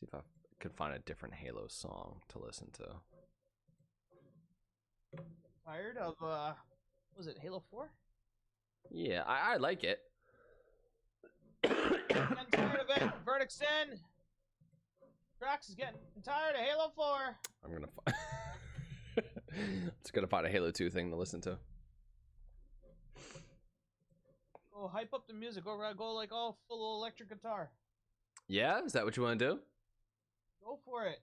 See if I could find a different Halo song to listen to. Tired of what was it, Halo 4? Yeah, I like it. I'm tired of it. Verdict's in. Trax is getting tired of Halo 4. I'm gonna just gonna find a Halo 2 thing to listen to. Go hype up the music. Go like all full electric guitar. Yeah, is that what you want to do? Go for it.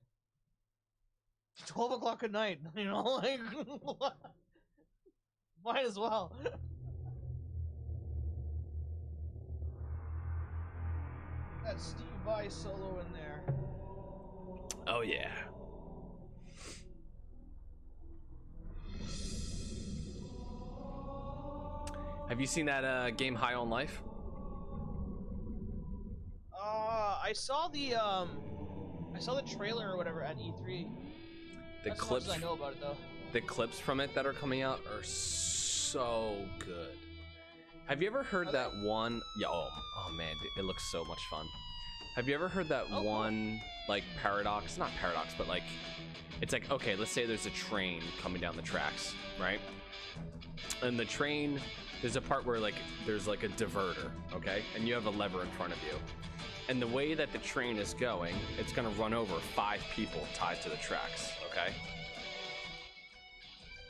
12 o'clock at night, you know, like might as well. That Steve Vai solo in there. Oh yeah. Have you seen that game High on Life? I saw the trailer or whatever at E3. The clips I know about it though. The clips from it that are coming out are so good. Have you ever heard that one? Yeah. Oh man, it looks so much fun. Have you ever heard that one like paradox? Not paradox, but like it's like, okay, let's say there's a train coming down the tracks, right? And the train, there's a part where like there's like a diverter, okay, and you have a lever in front of you. And the way that the train is going, it's going to run over 5 people tied to the tracks, okay?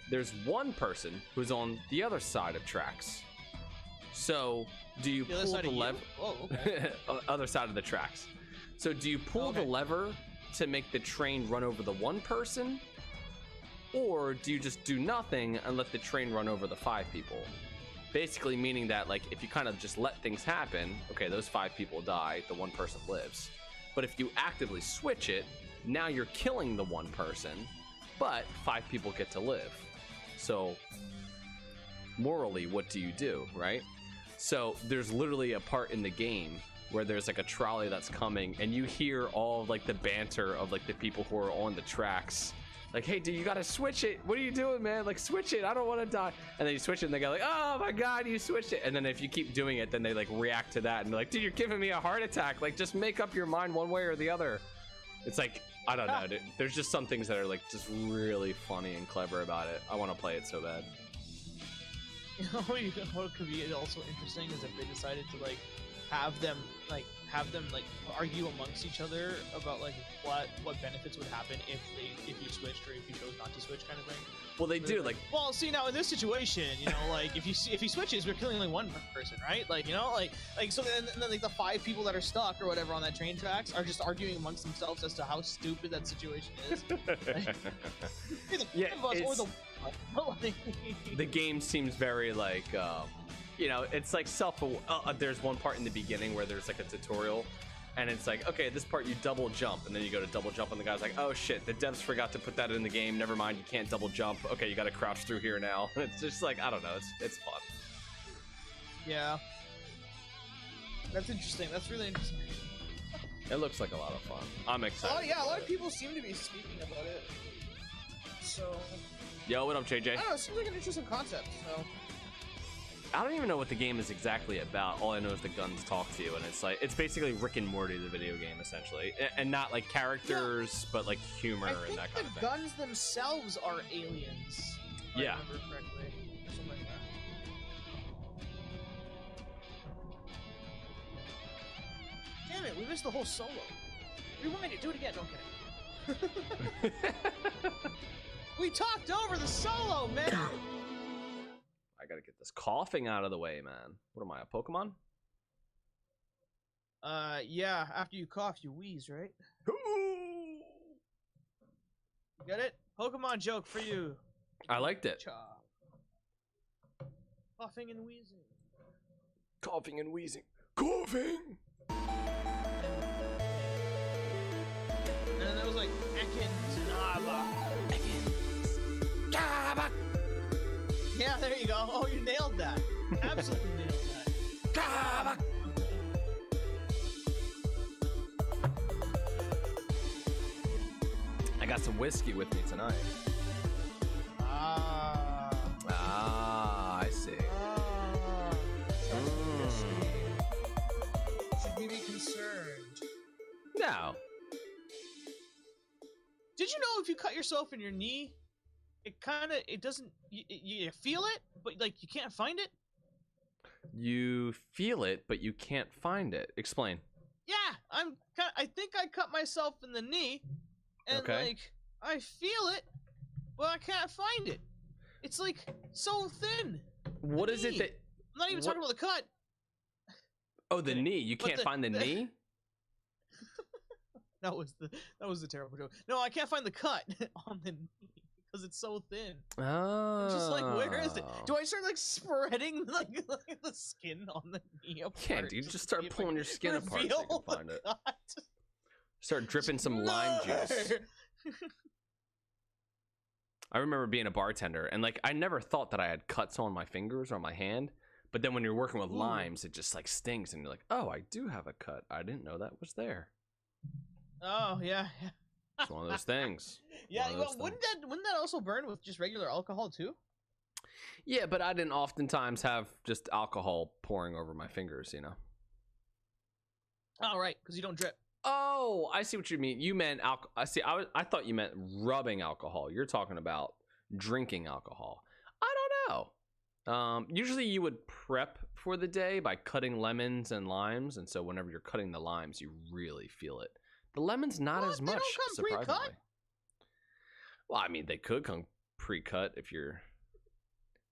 There's one person who's on the other side of tracks. So, do you pull the lever? Oh, okay. Other side of the tracks. So, do you pull the lever to make the train run over the one person? Or do you just do nothing and let the train run over the 5 people? Basically meaning that, like, if you kind of just let things happen, okay, those 5 people die, the one person lives. But if you actively switch it, now you're killing the one person, but 5 people get to live. So, morally, what do you do, right? So, there's literally a part in the game where there's, like, a trolley that's coming, and you hear all of, like, the banter of, like, the people who are on the tracks. Like, hey, dude, you gotta switch it. What are you doing, man? Like, switch it. I don't want to die. And then you switch it, and they go like, oh my god, you switched it. And then if you keep doing it, then they like react to that and they're like, dude, you're giving me a heart attack. Like, just make up your mind one way or the other. It's like, I don't know, dude. There's just some things that are like just really funny and clever about it. I want to play it so bad. You know what could be also interesting is if they decided to like have them like argue amongst each other about like what benefits would happen if you switched or if you chose not to switch, kind of thing. Well, they do like well, see, now in this situation, you know, like if he switches, we're killing only one person, right? Like, you know, like so then like the 5 people that are stuck or whatever on that train tracks are just arguing amongst themselves as to how stupid that situation is. Like, yeah, the game seems very like you know, it's like there's one part in the beginning where there's like a tutorial and it's like, okay, this part you double jump, and then you go to double jump and the guy's like, oh shit, the devs forgot to put that in the game, never mind, you can't double jump, okay, you gotta crouch through here now. It's just like, I don't know, it's fun. Yeah, that's interesting. That's really interesting. It looks like a lot of fun. I'm excited. Oh yeah, a lot of people seem to be speaking about it, so yo, what up, JJ? I don't know, it seems like an interesting concept. So I don't even know what the game is exactly about. All I know is the guns talk to you, and it's like, it's basically Rick and Morty, the video game, essentially, and not like characters, but like humor and that kind of thing. The guns themselves are aliens. If I remember correctly, or something like that. Damn it, we missed the whole solo. Rewind it, do it again. No kidding. We talked over the solo, man. I gotta get this coughing out of the way, man. What am I, a Pokemon? Yeah, after you cough, you wheeze, right? You get it? Pokemon joke for you. I liked it. Coughing and wheezing. Coughing and wheezing. Coughing! And then there was like, Ekans. Yeah, there you go. Oh, you nailed that. Absolutely nailed that. I got some whiskey with me tonight. I see. Should we be concerned? No. Did you know if you cut yourself in your knee, it doesn't, you feel it, but like you can't find it? You feel it, but you can't find it. Explain. Yeah, I think I cut myself in the knee, and like I feel it, but I can't find it. It's like so thin. What is it that? I'm not even talking about the cut. Oh, the knee. You can't find the knee? That was the terrible joke. No, I can't find the cut on the knee because it's so thin. Oh. I'm just like, where is it? Do I start like spreading like the skin on the knee apart? Yeah, dude, just start pulling your skin apart so you can find it. Start dripping some lime juice. I remember being a bartender, and like I never thought that I had cuts on my fingers or on my hand, but then when you're working with limes, it just like stings, and you're like, oh, I do have a cut. I didn't know that was there. Oh yeah. It's one of those things. Yeah, well, wouldn't that also burn with just regular alcohol too? Yeah, but I didn't oftentimes have just alcohol pouring over my fingers, you know. Oh right, because you don't drip. Oh, I see what you mean. You meant alcohol. I thought you meant rubbing alcohol. You're talking about drinking alcohol. I don't know. Usually you would prep for the day by cutting lemons and limes, and so whenever you're cutting the limes, you really feel it. The lemons not as much, surprisingly. Pre-cut? Well, I mean, they could come pre-cut if you're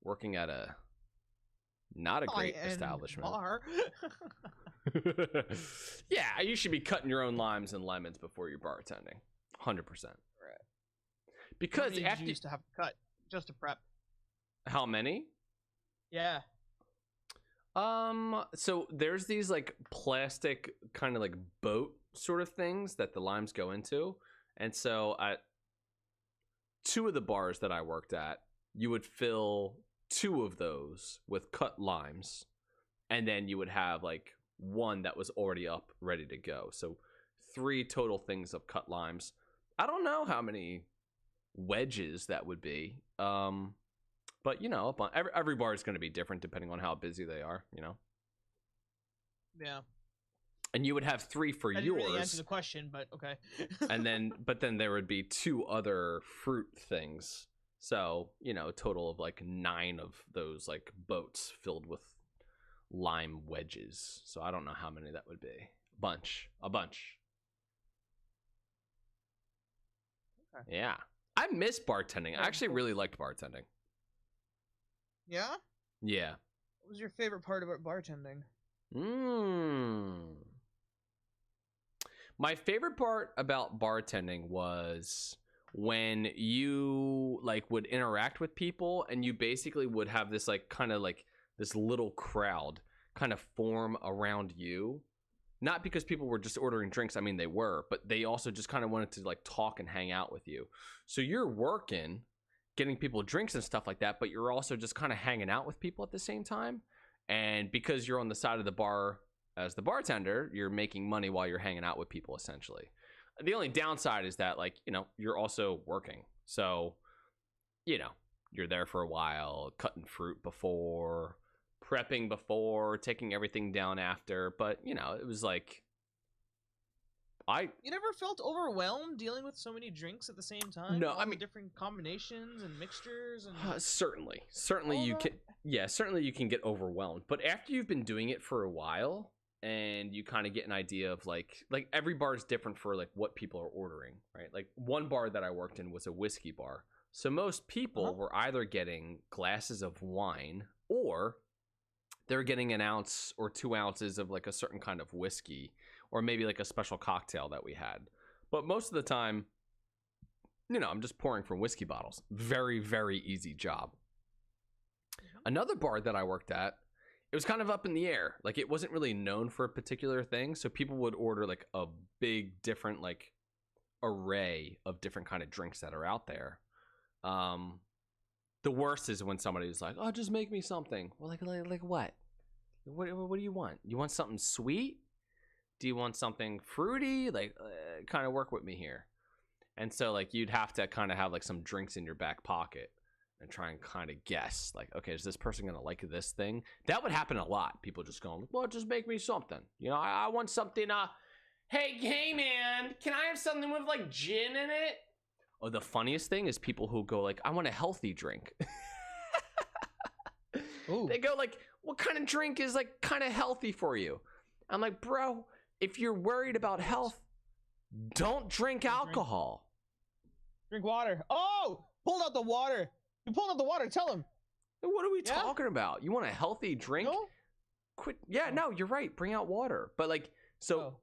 working at a not a great establishment. Bar. Yeah, you should be cutting your own limes and lemons before you're bartending. 100%. Right. Because after you used to have to cut just to prep. How many? Yeah. So there's these like plastic kind of like boat sort of things that the limes go into. And so at 2 of the bars that I worked at, you would fill 2 of those with cut limes, and then you would have like 1 that was already up ready to go. So 3 total things of cut limes. I don't know how many wedges that would be. But you know, every bar is going to be different depending on how busy they are, you know. Yeah. And you would have 3 for yours. Didn't really answer the question, but okay. but then there would be 2 other fruit things. So, you know, a total of like 9 of those like boats filled with lime wedges. So I don't know how many that would be. A bunch. Okay. Yeah. I miss bartending. I actually really liked bartending. Yeah? Yeah. What was your favorite part about bartending? My favorite part about bartending was when you like would interact with people and you basically would have this like kind of like this little crowd kind of form around you. Not because people were just ordering drinks, I mean they were, but they also just kind of wanted to like talk and hang out with you. So you're working, getting people drinks and stuff like that, but you're also just kind of hanging out with people at the same time. And because you're on the side of the bar as the bartender, you're making money while you're hanging out with people, essentially. The only downside is that, like, you know, you're also working. So, you know, you're there for a while, cutting fruit before, prepping before, taking everything down after. But, you know, it was like, You never felt overwhelmed dealing with so many drinks at the same time? No, I mean, different combinations and mixtures and certainly you can. Yeah, certainly you can get overwhelmed. But after you've been doing it for a while, and you kind of get an idea of like every bar is different for like what people are ordering, right? Like one bar that I worked in was a whiskey bar, so most people were either getting glasses of wine or they're getting an ounce or 2 ounces of like a certain kind of whiskey, or maybe like a special cocktail that we had. But most of the time, you know, I'm just pouring from whiskey bottles. Very, very easy job. Another bar that I worked at, it was kind of up in the air. Like it wasn't really known for a particular thing. So people would order like a big different like array of different kind of drinks that are out there. The worst is when somebody's like, oh, just make me something. Well, like what? What do you want? You want something sweet? Do you want something fruity? Like, kind of work with me here. And so, like, you'd have to kind of have, like, some drinks in your back pocket and try and kind of guess, like, okay, is this person going to like this thing? That would happen a lot. People just going, well, just make me something. You know, I want something, hey, man, can I have something with, like, gin in it? Oh, the funniest thing is people who go like, I want a healthy drink. Ooh. They go like, what kind of drink is like kind of healthy for you? I'm like, bro, if you're worried about health, don't drink alcohol. Drink water. Oh, pulled out the water. You pulled out the water. Tell him. What are we talking about? You want a healthy drink? No? Quit. Yeah, no, you're right. Bring out water. But like, so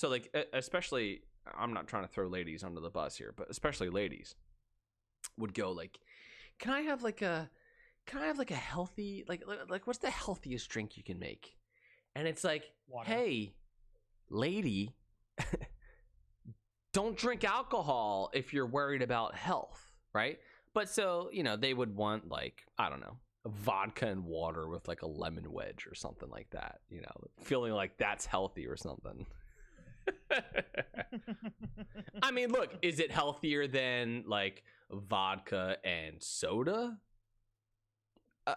like, especially, I'm not trying to throw ladies under the bus here, but especially ladies would go like, can I have like a healthy, like what's the healthiest drink you can make? And it's like, water. Hey, lady, don't drink alcohol if you're worried about health, right? But so, you know, they would want like, I don't know, vodka and water with like a lemon wedge or something like that, you know, feeling like that's healthy or something. I mean, look, is it healthier than like vodka and soda? I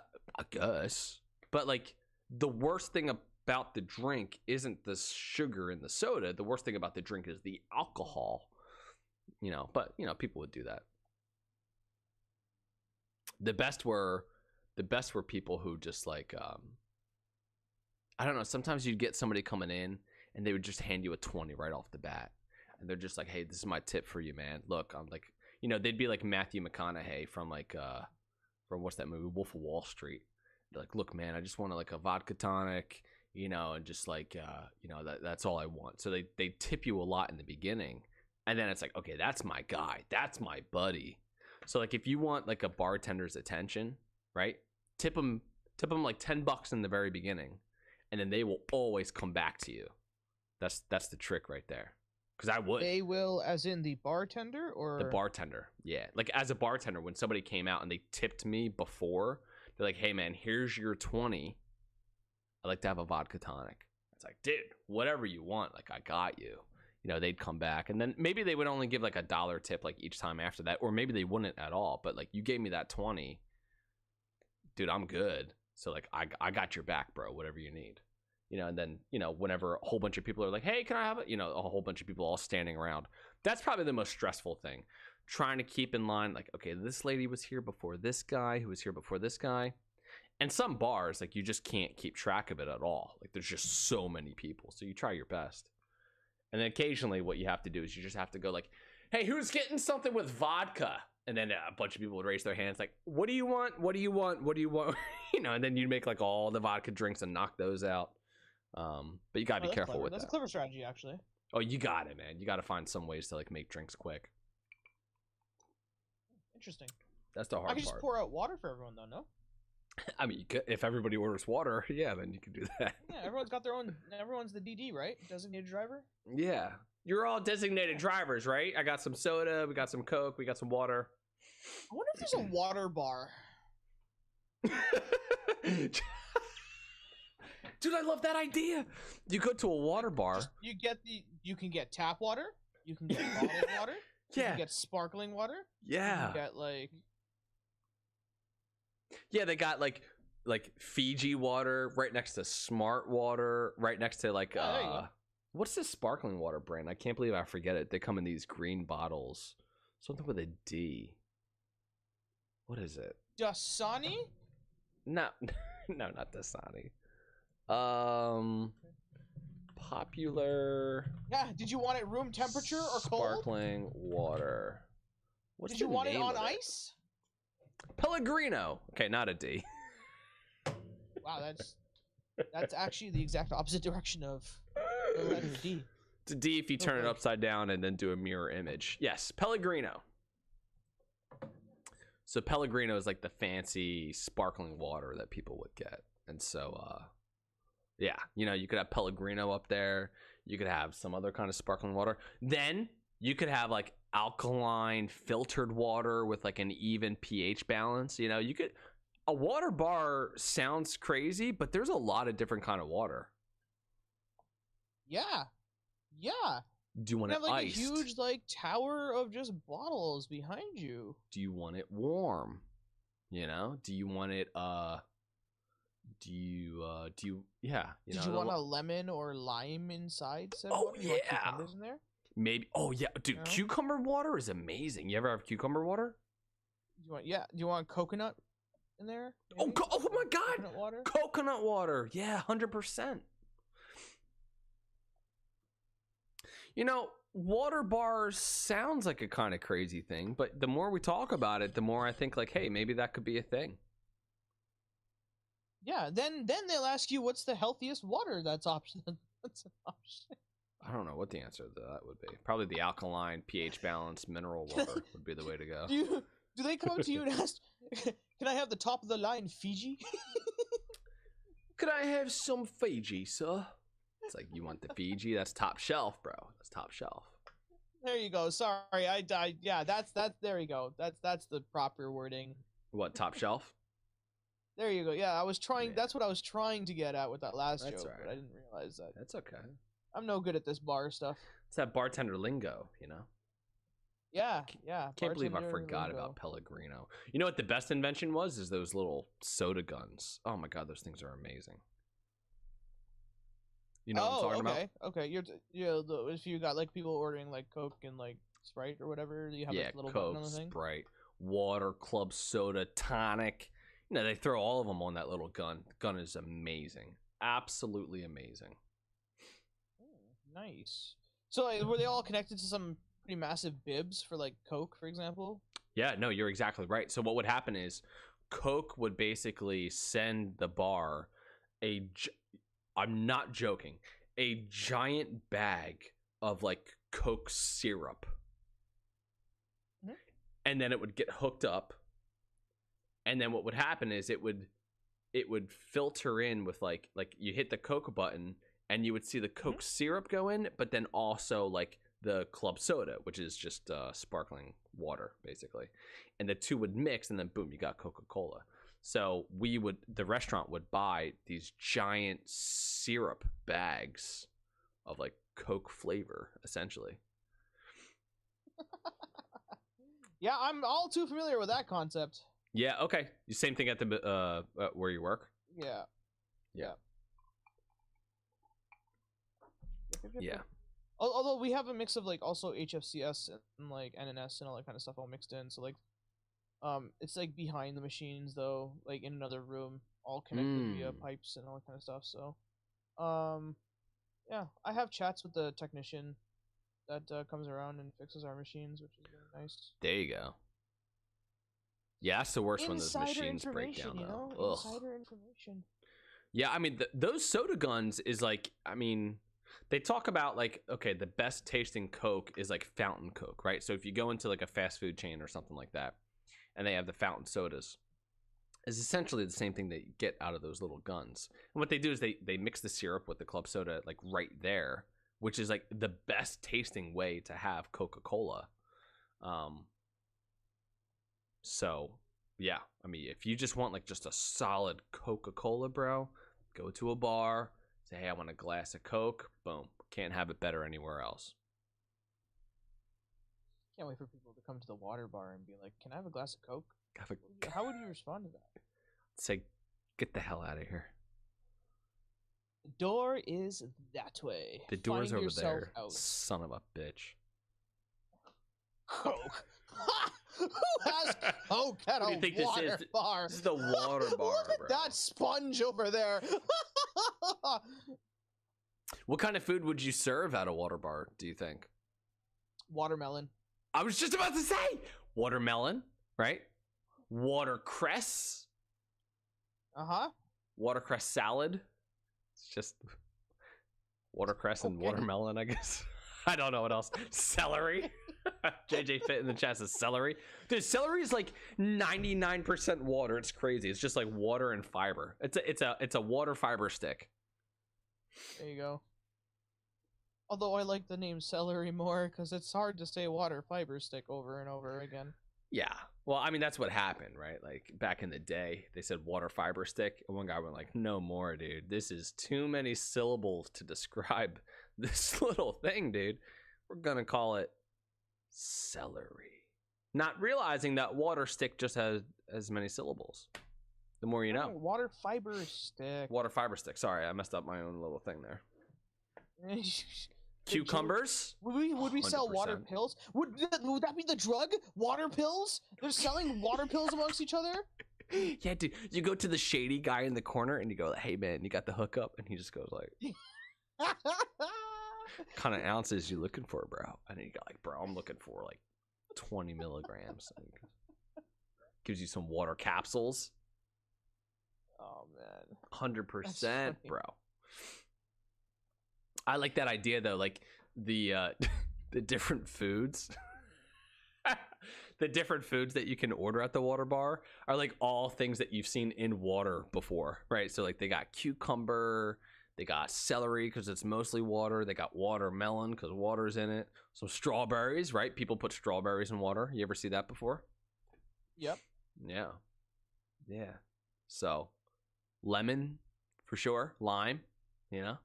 guess. But like, the worst thing about the drink isn't the sugar in the soda. The worst thing about the drink is the alcohol, you know. But you know, people would do that. The best were people who just like, I don't know, sometimes you'd get somebody coming in and they would just hand you a 20 right off the bat, and they're just like, hey, this is my tip for you, man. Look, I'm like, you know, they'd be like Matthew McConaughey from like from what's that movie, Wolf of Wall Street. They're like, look, man, I just want like a vodka tonic, you know, and just like, you know, that's all I want. So they tip you a lot in the beginning, and then it's like, okay, that's my guy, that's my buddy. So like, if you want like a bartender's attention, right, tip them like $10 in the very beginning, and then they will always come back to you. That's the trick right there. Because I would. They will, as in the bartender, or the bartender? Yeah, like as a bartender, when somebody came out and they tipped me before, they're like, hey man, here's your 20. I'd like to have a vodka tonic. It's like, dude, whatever you want, like I got you. You know, they'd come back, and then maybe they would only give like $1 tip like each time after that, or maybe they wouldn't at all. But like, you gave me that 20, dude, I'm good. So like, I got your back, bro. Whatever you need. You know, and then, you know, whenever a whole bunch of people are like, hey, can I have it? You know, a whole bunch of people all standing around. That's probably the most stressful thing. Trying to keep in line, like, okay, this lady was here before this guy, who was here before this guy. And some bars, like, you just can't keep track of it at all. Like, there's just so many people. So you try your best. And then occasionally what you have to do is you just have to go like, hey, who's getting something with vodka? And then a bunch of people would raise their hands like, what do you want? What do you want? What do you want? You know, and then you'd make like all the vodka drinks and knock those out. But you gotta be careful with that. That's a clever strategy, actually. Oh, you got it, man. You gotta find some ways to like make drinks quick. Interesting. That's the hard part. I could just pour out water for everyone, though. No. I mean, you could, if everybody orders water, yeah, then you could do that. Yeah, everyone's got their own. Everyone's the DD, right? Designated driver. Yeah, you're all designated drivers, right? I got some soda, we got some Coke, we got some water. I wonder if there's a water bar. Dude, I love that idea. You go to a water bar. You can get tap water. You can get bottled water. Yeah. You can get sparkling water. Yeah. You can get like. Yeah, they got like Fiji water right next to Smart Water, right next to like what's this sparkling water brand? I can't believe I forget it. They come in these green bottles. Something with a D. What is it? Dasani? No, no, not Dasani. Popular. Yeah. Did you want it room temperature or cold? Sparkling water. What's Did you want it on ice? Pellegrino. Okay, not a D. Wow, that's actually the exact opposite direction of the letter D. It's a D if you turn it upside down and then do a mirror image. Yes, Pellegrino. So Pellegrino is like the fancy sparkling water that people would get. And so, yeah, you know, you could have Pellegrino up there. You could have some other kind of sparkling water. Then you could have like alkaline filtered water with like an even pH balance. You know, you could, a water bar sounds crazy, but there's a lot of different kind of water. Yeah. Yeah. Do you want it like iced? A huge like tower of just bottles behind you. Do you want it warm? You know, do you want it do you yeah, you Did know, you want a lemon or lime inside? Oh yeah. In there? Maybe. Oh yeah, dude, No? cucumber water is amazing. You ever have cucumber water? Do you want coconut in there? Oh, maybe? oh my God! Coconut water. Coconut water. Yeah, 100%. You know, water bars sounds like a kind of crazy thing, but the more we talk about it, the more I think like, hey, maybe that could be a thing. Yeah. Then they'll ask you what's the healthiest water that's option. That's an option. I don't know what the answer to that would be. Probably the alkaline, pH balanced mineral water would be the way to go. Do they come up to you and ask, "Can I have the top of the line Fiji?" Could I have some Fiji, sir? It's like, you want the Fiji? That's top shelf, bro. That's top shelf. There you go. Sorry, I died. Yeah, that's there you go. That's the proper wording. What, top shelf? There you go. Yeah, I was trying. Yeah. That's what I was trying to get at with that last That's joke, all but right. I didn't realize that. That's okay. I'm no good at this bar stuff. It's that bartender lingo, you know? Yeah. Can't believe I bartender forgot lingo. about Pellegrino. You know what the best invention was? Is those little soda guns. Oh my God, those things are amazing. You know what I'm talking about? Okay. If you got like people ordering like Coke and like Sprite or whatever, you have Yeah, like little Coke, button on the thing. Sprite, water, club soda, tonic. You know, they throw all of them on that little gun. The gun is amazing. Absolutely amazing. Nice. So like, were they all connected to some pretty massive bibs for like Coke, for example? Yeah, no, you're exactly right. So what would happen is Coke would basically send the bar I'm not joking, a giant bag of like Coke syrup. Mhm. And then it would get hooked up. And then what would happen is it would filter in with like you hit the Coke button and you would see the Coke syrup go in, but then also like the club soda, which is just sparkling water basically. And the two would mix and then boom, you got Coca-Cola. So the restaurant would buy these giant syrup bags of like Coke flavor, essentially. Yeah, I'm all too familiar with that concept. Yeah, okay. Same thing at the where you work? Yeah. Yeah. Although we have a mix of like also HFCS and like NNS and all that kind of stuff all mixed in. So like, it's like behind the machines though, like in another room, all connected via pipes and all that kind of stuff. So, yeah, I have chats with the technician that comes around and fixes our machines, which is really nice. There you go. Yeah, that's the worst when those Insider machines break down, information, though. you know? Ugh. Insider information. Yeah, I mean, those soda guns is like, I mean, they talk about like, okay, the best tasting Coke is like fountain Coke, right? So if you go into like a fast food chain or something like that, and they have the fountain sodas, it's essentially the same thing that you get out of those little guns. And what they do is they mix the syrup with the club soda like right there, which is like the best tasting way to have Coca-Cola. So yeah, I mean, if you just want like just a solid Coca-Cola, bro, go to a bar, say, hey, I want a glass of Coke. Boom. Can't have it better anywhere else. Can't wait for people to come to the water bar and be like, "Can I have a glass of Coke?" Have a, How would you respond to that? say, get the hell out of here. The door is that way. The door's Find over yourself there. out. Son of a bitch. Coke. Who has Coke at What do you a think this water is? bar? This is the water bar, Look at bro. that sponge over there. What kind of food would you serve at a water bar, do you think? Watermelon. I was just about to say watermelon, right? Watercress. Watercress salad. It's just watercress and Okay. watermelon, I guess. I don't know what else. Celery. JJ Fit in the chat says celery. Dude, celery is like 99% water. It's crazy. It's just like water and fiber. It's a water fiber stick. There you go. Although I like the name celery more because it's hard to say water fiber stick over and over again. Yeah. Well, I mean, that's what happened, right? Like back in the day, they said water fiber stick. And one guy went like, no more, dude. This is too many syllables to describe this little thing, dude. We're going to call it celery. Not realizing that water stick just has as many syllables. The more you know. Water fiber stick. Water fiber stick. Sorry, I messed up my own little thing there. Cucumbers? Would we sell water 100%. pills? Would that be the drug? Water pills? They're selling water pills amongst each other? Yeah, dude. You go to the shady guy in the corner and you go, hey, man, you got the hookup? And he just goes like, kind of ounces you looking for, bro? And then you got like, bro, I'm looking for like 20 milligrams. And gives you some water capsules. Oh, man. 100%, bro. I like that idea, though. Like the the different foods. The different foods that you can order at the water bar are like all things that you've seen in water before, right? So like they got cucumber, they got celery because it's mostly water, they got watermelon because water's in it, some strawberries, right? People put strawberries in water. You ever see that before? Yep. Yeah. So lemon for sure, lime, you know.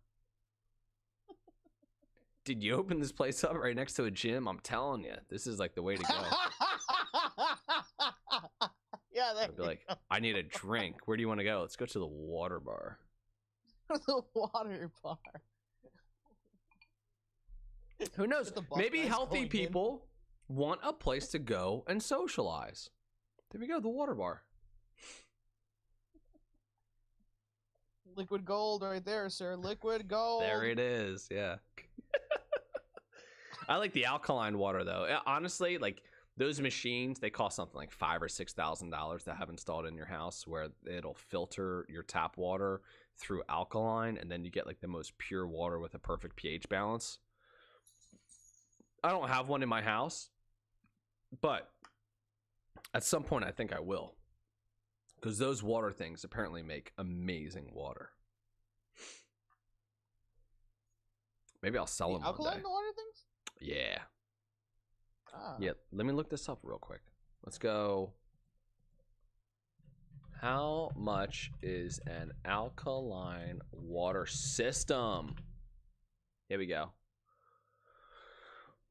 Did you open this place up right next to a gym? I'm telling you, this is like the way to go. Yeah, I'd be like, I need a drink. Where do you want to go? Let's go to the water bar. The water bar. Who knows? Maybe healthy people want a place to go and socialize. There we go, the water bar. Liquid gold right there, sir. Liquid gold. There it is, yeah. I like the alkaline water though. Honestly, like those machines, they cost something like $5,000 or $6,000 to have installed in your house, where it'll filter your tap water through alkaline, and then you get like the most pure water with a perfect pH balance. I don't have one in my house, but at some point I think I will, because those water things apparently make amazing water. Maybe I'll sell them one alkaline day. water things? Yeah. Ah. Yeah, let me look this up real quick. Let's go. How much is an alkaline water system? Here we go.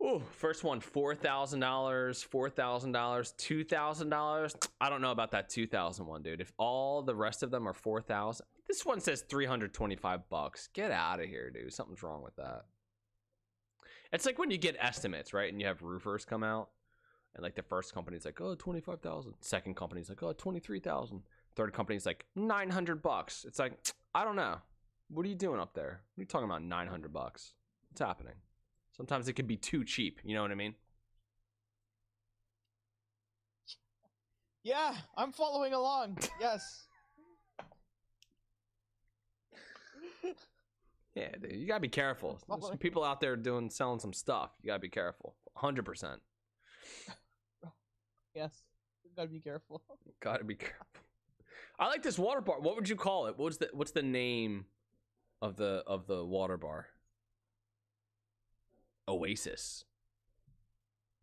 Ooh, first one, $4,000, $4,000, $2,000. I don't know about that 2,000 one, dude. If all the rest of them are 4,000, this one says $325. Get out of here, dude. Something's wrong with that. It's like when you get estimates, right? And you have roofers come out, and like the first company's like, oh, 25,000. Second company's like, oh, 23,000. Third company's like $900. It's like, I don't know. What are you doing up there? What are you talking about? $900. What's happening? Sometimes it could be too cheap. You know what I mean? Yeah, I'm following along. Yes. Yeah, dude, you gotta be careful. There's some people out there selling some stuff. You gotta be careful. 100%. Yes, gotta be careful. Gotta be careful. I like this water bar. What would you call it? What's the name of the water bar? Oasis.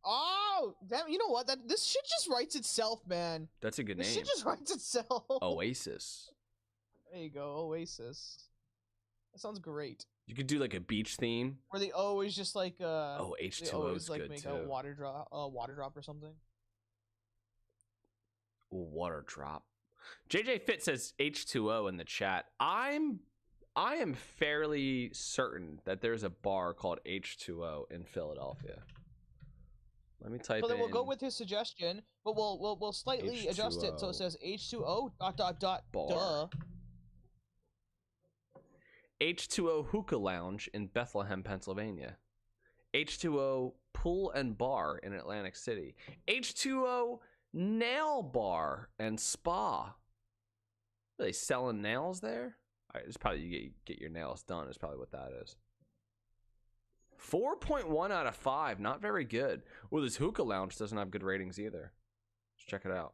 Oh, damn! You know what? This shit just writes itself, man. That's a good name. This shit just writes itself. Oasis. There you go, Oasis. That sounds great. You could do like a beach theme. Where the O is just like oh, H2O is like good make too. a water drop or something. Water drop. JJ Fit says H2O in the chat. I am fairly certain that there's a bar called H2O in Philadelphia. Let me type So then in. we'll go with his suggestion, but we'll slightly adjust it so it says H2O ... Bar. duh. H2O Hookah Lounge in Bethlehem, Pennsylvania. H2O Pool and Bar in Atlantic City. H2O Nail Bar and Spa. Are they selling nails there? All right, it's probably you get your nails done is probably what that is. 4.1 out of 5, not very good. Well, this Hookah Lounge doesn't have good ratings either. Let's check it out.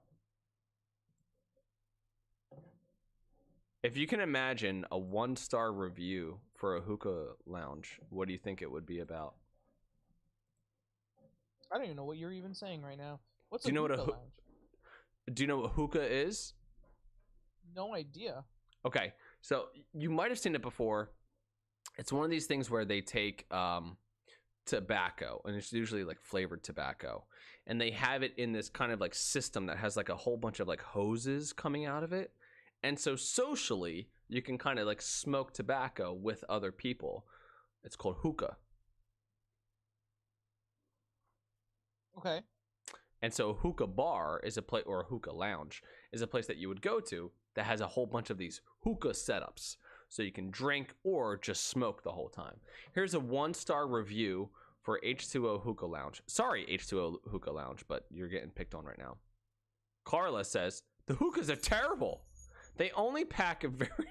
If you can imagine a 1-star review for a hookah lounge, what do you think it would be about? I don't even know what you're even saying right now. What's Do you know what a lounge? Do you know what hookah is? No idea. Okay, so you might have seen it before. It's one of these things where they take tobacco, and it's usually like flavored tobacco, and they have it in this kind of like system that has like a whole bunch of like hoses coming out of it. And so socially, you can kind of like smoke tobacco with other people. It's called hookah. Okay. And so a hookah bar is a place, or a hookah lounge is a place that you would go to that has a whole bunch of these hookah setups. So you can drink or just smoke the whole time. Here's a 1-star review for H2O Hookah Lounge. Sorry, H2O Hookah Lounge, but you're getting picked on right now. Carla says, the hookahs are terrible. They only pack a very...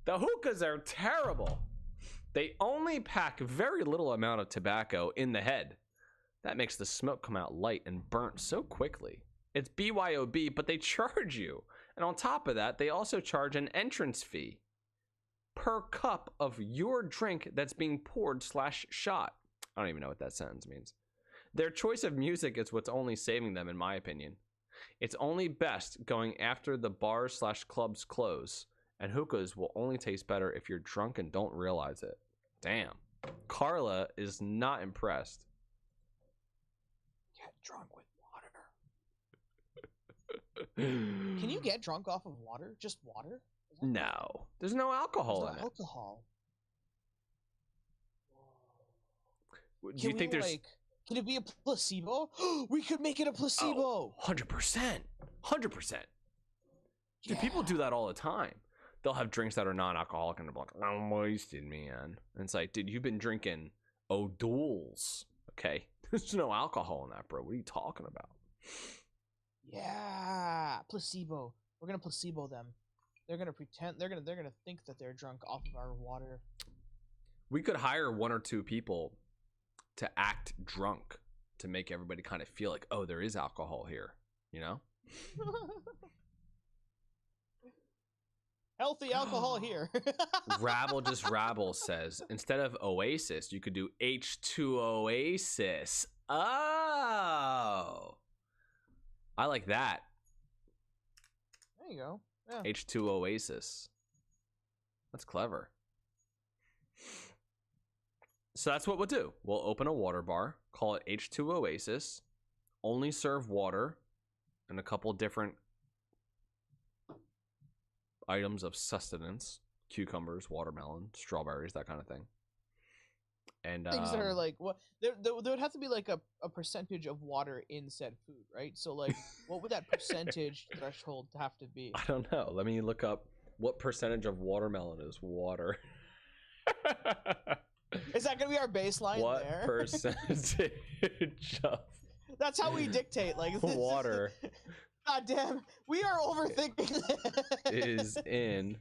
The hookahs are terrible. They only pack very little amount of tobacco in the head. That makes the smoke come out light and burnt so quickly. It's BYOB, but they charge you. And on top of that, they also charge an entrance fee per cup of your drink that's being poured / shot. I don't even know what that sentence means. Their choice of music is what's only saving them, in my opinion. It's only best going after the bars / clubs close. And hookahs will only taste better if you're drunk and don't realize it. Damn. Carla is not impressed. Get drunk with water. Can you get drunk off of water? Just water? No. There's no alcohol in it. Alcohol. Do you think there's... Can it be a placebo? We could make it a placebo. 100%. 100%. Dude, people do that all the time. They'll have drinks that are non-alcoholic and they're like, I'm wasted, man. And it's like, dude, you've been drinking O'Doul's, okay? There's no alcohol in that, bro. What are you talking about? Yeah, placebo. We're gonna placebo them. They're gonna pretend. They're gonna think that they're drunk off of our water. We could hire 1 or 2 people to act drunk to make everybody kind of feel like, oh, there is alcohol here, you know? Healthy alcohol here. Rabble just Rabble says, instead of Oasis, you could do H2 Oasis. Oh, I like that. There you go. Yeah. H2 Oasis. That's clever. So that's what we'll do. We'll open a water bar, call it H2 Oasis, only serve water and a couple different items of sustenance: cucumbers, watermelon, strawberries, that kind of thing. And things that are like, what there would have to be like a percentage of water in said food, right? So like, what would that percentage threshold have to be? I don't know. Let me look up what percentage of watermelon is water. Is that gonna be our baseline? What there? Percentage of That's how we dictate, like water. God damn, we are overthinking is in.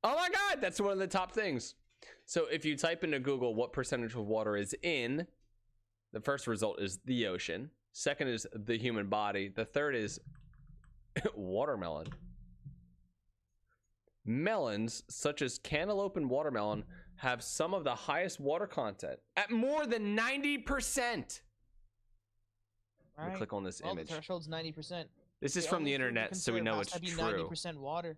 Oh my god, that's one of the top things. So if you type into Google what percentage of water is in, the first result is the ocean. Second is the human body. The third is watermelon. Melons, such as cantaloupe and watermelon, have some of the highest water content at more than 90%. Right. Click on this image. The threshold's 90%. This is from the internet, so we know it's true. 90% water.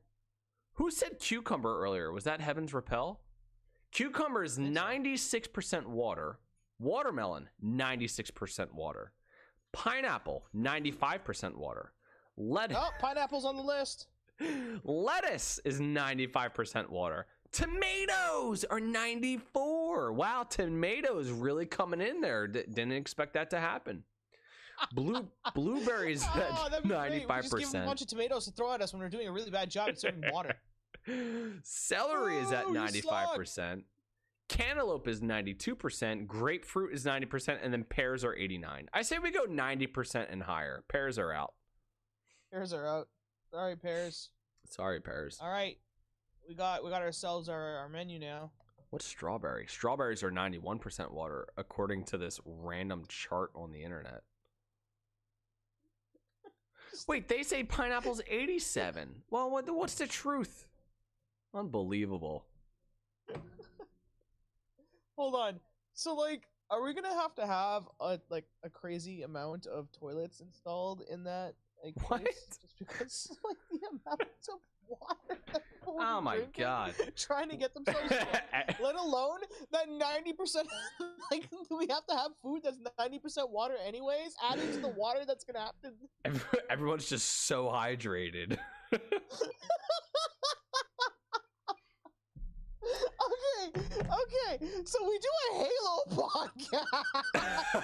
Who said cucumber earlier? Was that Heaven's Repel? Cucumber is 96% water. Watermelon, 96% water. Pineapple, 95% water. Oh, pineapple's on the list. Lettuce is 95% water. Tomatoes are 94. Wow, tomatoes really coming in there. Didn't expect that to happen. Blueberries at 95%. Just give them a bunch of tomatoes to throw at us when we're doing a really bad job at serving water. Celery is at 95%. Cantaloupe is 92%. Grapefruit is 90%, and then pears are 89. I say we go 90% and higher. Pears are out. Pears are out. Sorry, pears. Sorry, pears. All right, we got ourselves our menu now. What's strawberry? Strawberries are 91% water, according to this random chart on the internet. Wait, they say pineapple's 87. Well, what's the truth? Unbelievable. Hold on. So, like, are we gonna have to have a crazy amount of toilets installed in that? Like, what? Just because, like, the amount of water that people oh my drinking, god! Trying to get themselves drunk, let alone that 90%. Like, we have to have food that's 90% water, anyways. Adding to the water that's gonna happen. Everyone's just so hydrated. Okay, so we do a Halo podcast.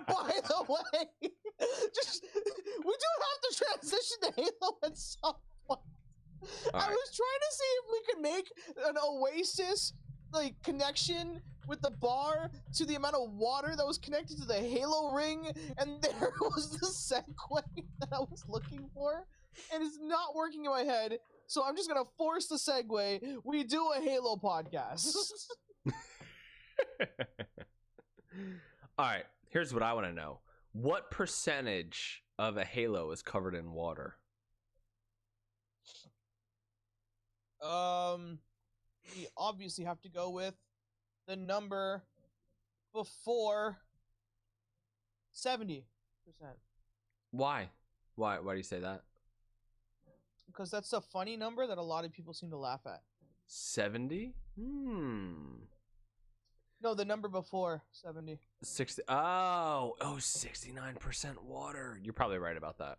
By the way, we do have to transition to Halo at some point. I was trying to see if we could make an Oasis like connection with the bar to the amount of water that was connected to the Halo ring, and there was the segue that I was looking for, and it's not working in my head. So I'm just gonna force the segue. We do a Halo podcast. All right, here's what I want to know. What percentage of a Halo is covered in water? We obviously have to go with the number before 70%. Why? Why do you say that? Because that's a funny number that a lot of people seem to laugh at. 70? No, the number before 70. 60. Oh, 69% water. You're probably right about that.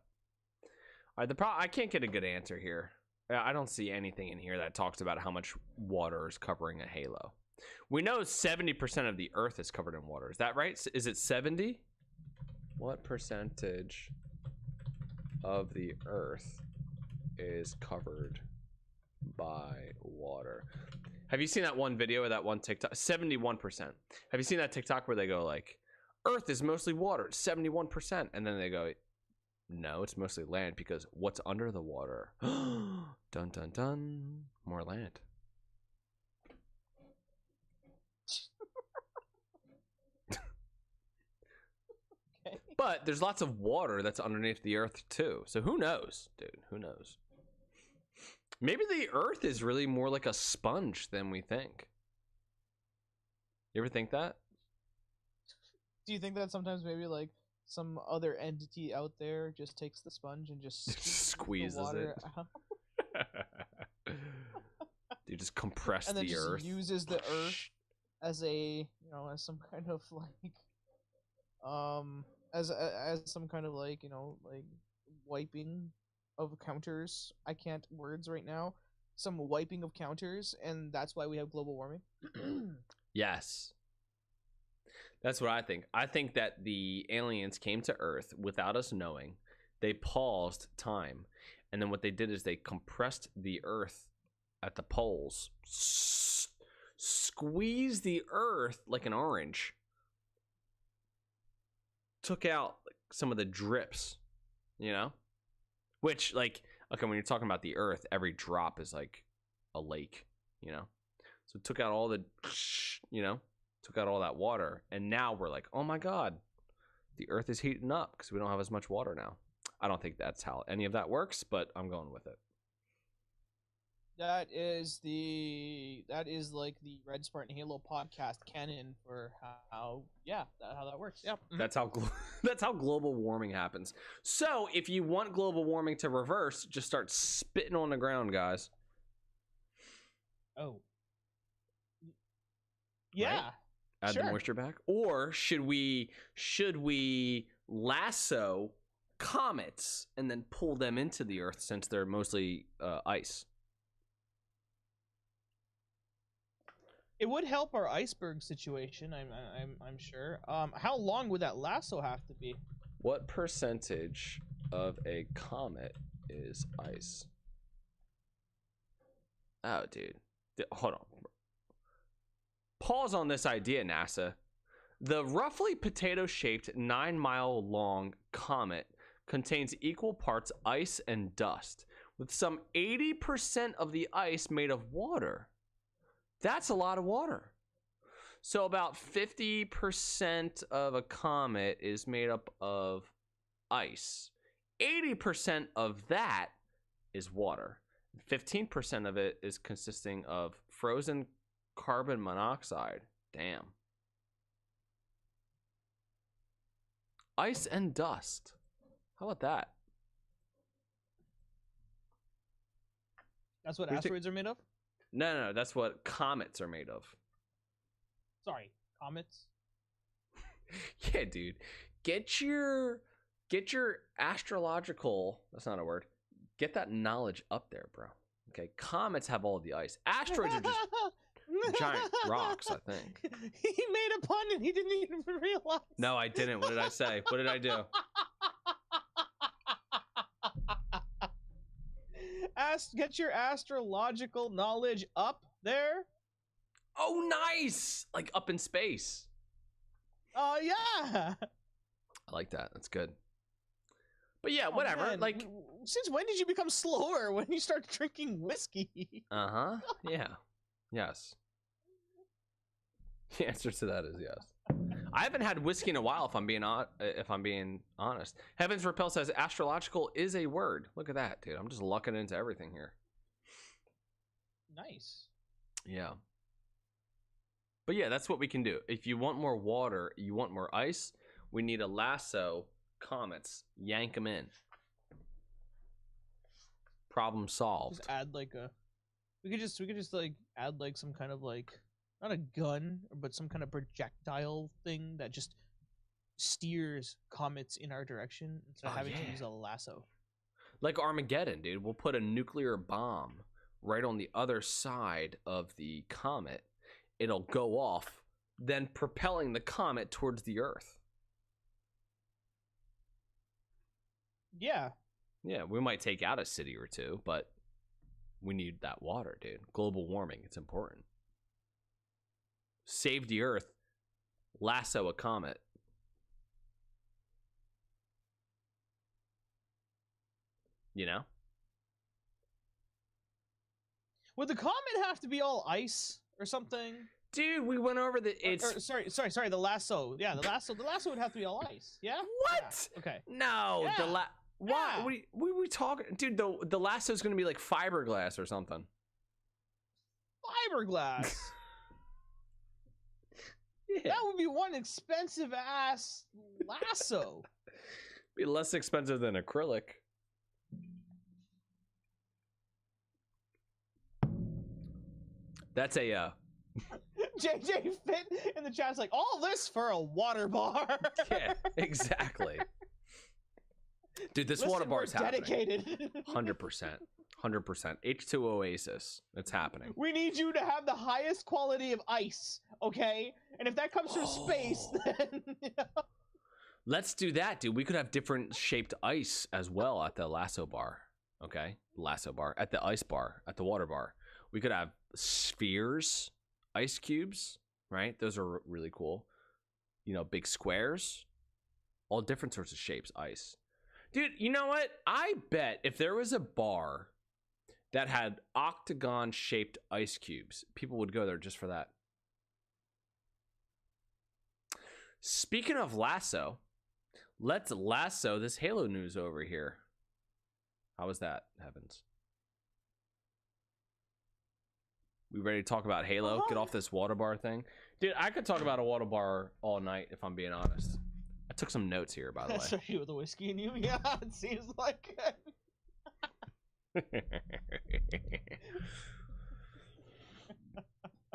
All right, I can't get a good answer here. I don't see anything in here that talks about how much water is covering a Halo. We know 70% of the Earth is covered in water. Is that right? Is it 70? What percentage of the Earth is covered by water? Have you seen that one video or that one TikTok? 71%. Have you seen that TikTok where they go like, Earth is mostly water, it's 71%. And then they go, no, it's mostly land because what's under the water? Dun, dun, dun. More land. Okay. But there's lots of water that's underneath the Earth too. So who knows, dude? Who knows? Maybe the Earth is really more like a sponge than we think. You ever think that? Do you think that sometimes maybe like some other entity out there just takes the sponge and just squeezes the water it out? Dude, just compress and then the just Earth. uses the Earth as a, as some kind of like as some kind of like, like wiping of counters. I can't words right now. Some wiping of counters, and that's why we have global warming. Yes. That's what I think. I think that the aliens came to Earth without us knowing. They paused time. And then what they did is they compressed the Earth at the poles. Squeezed the Earth like an orange. Took out some of the drips, Which, like, okay, when you're talking about the Earth, every drop is like a lake, So it took out all the, took out all that water. And now we're like, oh my God, the Earth is heating up because we don't have as much water now. I don't think that's how any of that works, but I'm going with it. That is like the Red Spartan Halo podcast canon for how that works. Yep. Mm-hmm. That's how global warming happens. So if you want global warming to reverse, just start spitting on the ground, guys. Oh. Yeah. Right? Add the moisture back. Or should we lasso comets and then pull them into the Earth since they're mostly ice? It would help our iceberg situation. I'm sure. How long would that lasso have to be? What percentage of a comet is ice? Oh, dude. Hold on. Pause on this idea, NASA. The roughly potato-shaped 9-mile-long comet contains equal parts ice and dust, with some 80% of the ice made of water. That's a lot of water. So about 50% of a comet is made up of ice. 80% of that is water. 15% of it is consisting of frozen carbon monoxide. Damn. Ice and dust. How about that? That's what asteroids are made of? No, that's what comets are made of. Sorry, comets? Yeah, dude. Get your astrological, that's not a word. Get that knowledge up there, bro. Okay, comets have all of the ice. Asteroids are just giant rocks, I think. He made a pun and he didn't even realize. No, I didn't. What did I say? What did I do? Get your astrological knowledge up there. Oh, nice! Like up in space. Yeah. I like that. That's good. But yeah, whatever. Man. Like, since when did you become slower when you start drinking whiskey? uh-huh. Yeah. Yes. The answer to that is yes. I haven't had whiskey in a while, if I'm being honest. Heavens Repel says astrological is a word. Look at that, dude. I'm just lucking into everything here. Nice. Yeah. But yeah, that's what we can do. If you want more water, you want more ice, we need a lasso comets. Yank them in. Problem solved. Just add like a. We could just like add like some kind of like, not a gun, but some kind of projectile thing that just steers comets in our direction instead of having to use a lasso. Like Armageddon, dude. We'll put a nuclear bomb right on the other side of the comet. It'll go off, then propelling the comet towards the Earth. Yeah. Yeah, we might take out a city or two, but we need that water, dude. Global warming, it's important. Save the Earth, lasso a comet. You know? Would the comet have to be all ice or something? Dude, we went over the sorry, the lasso. Yeah, the lasso would have to be all ice. Yeah? What? Yeah. Okay. No, Yeah. Why? We talking, dude? The lasso's gonna be like fiberglass or something. Fiberglass. Yeah. That would be one expensive ass lasso. Be less expensive than acrylic. That's a JJ Fit in the chat's like, all this for a water bar. Yeah, exactly. Dude, this water bar is happening. Dedicated. 100%. 100%. H2 Oasis. It's happening. We need you to have the highest quality of ice, okay? And if that comes from space, then Let's do that, dude. We could have different shaped ice as well at the lasso bar. Okay? Lasso bar. At the ice bar. At the water bar. We could have spheres, ice cubes, right? Those are really cool. You know, big squares. All different sorts of shapes, ice. Dude, you know what? I bet if there was a bar that had octagon-shaped ice cubes, people would go there just for that. Speaking of lasso, let's lasso this Halo news over here. How was that, Heavens? We ready to talk about Halo? Get off this water bar thing. Dude, I could talk about a water bar all night if I'm being honest. I took some notes here, by the way. Especially with the whiskey in you. Yeah, it seems like it.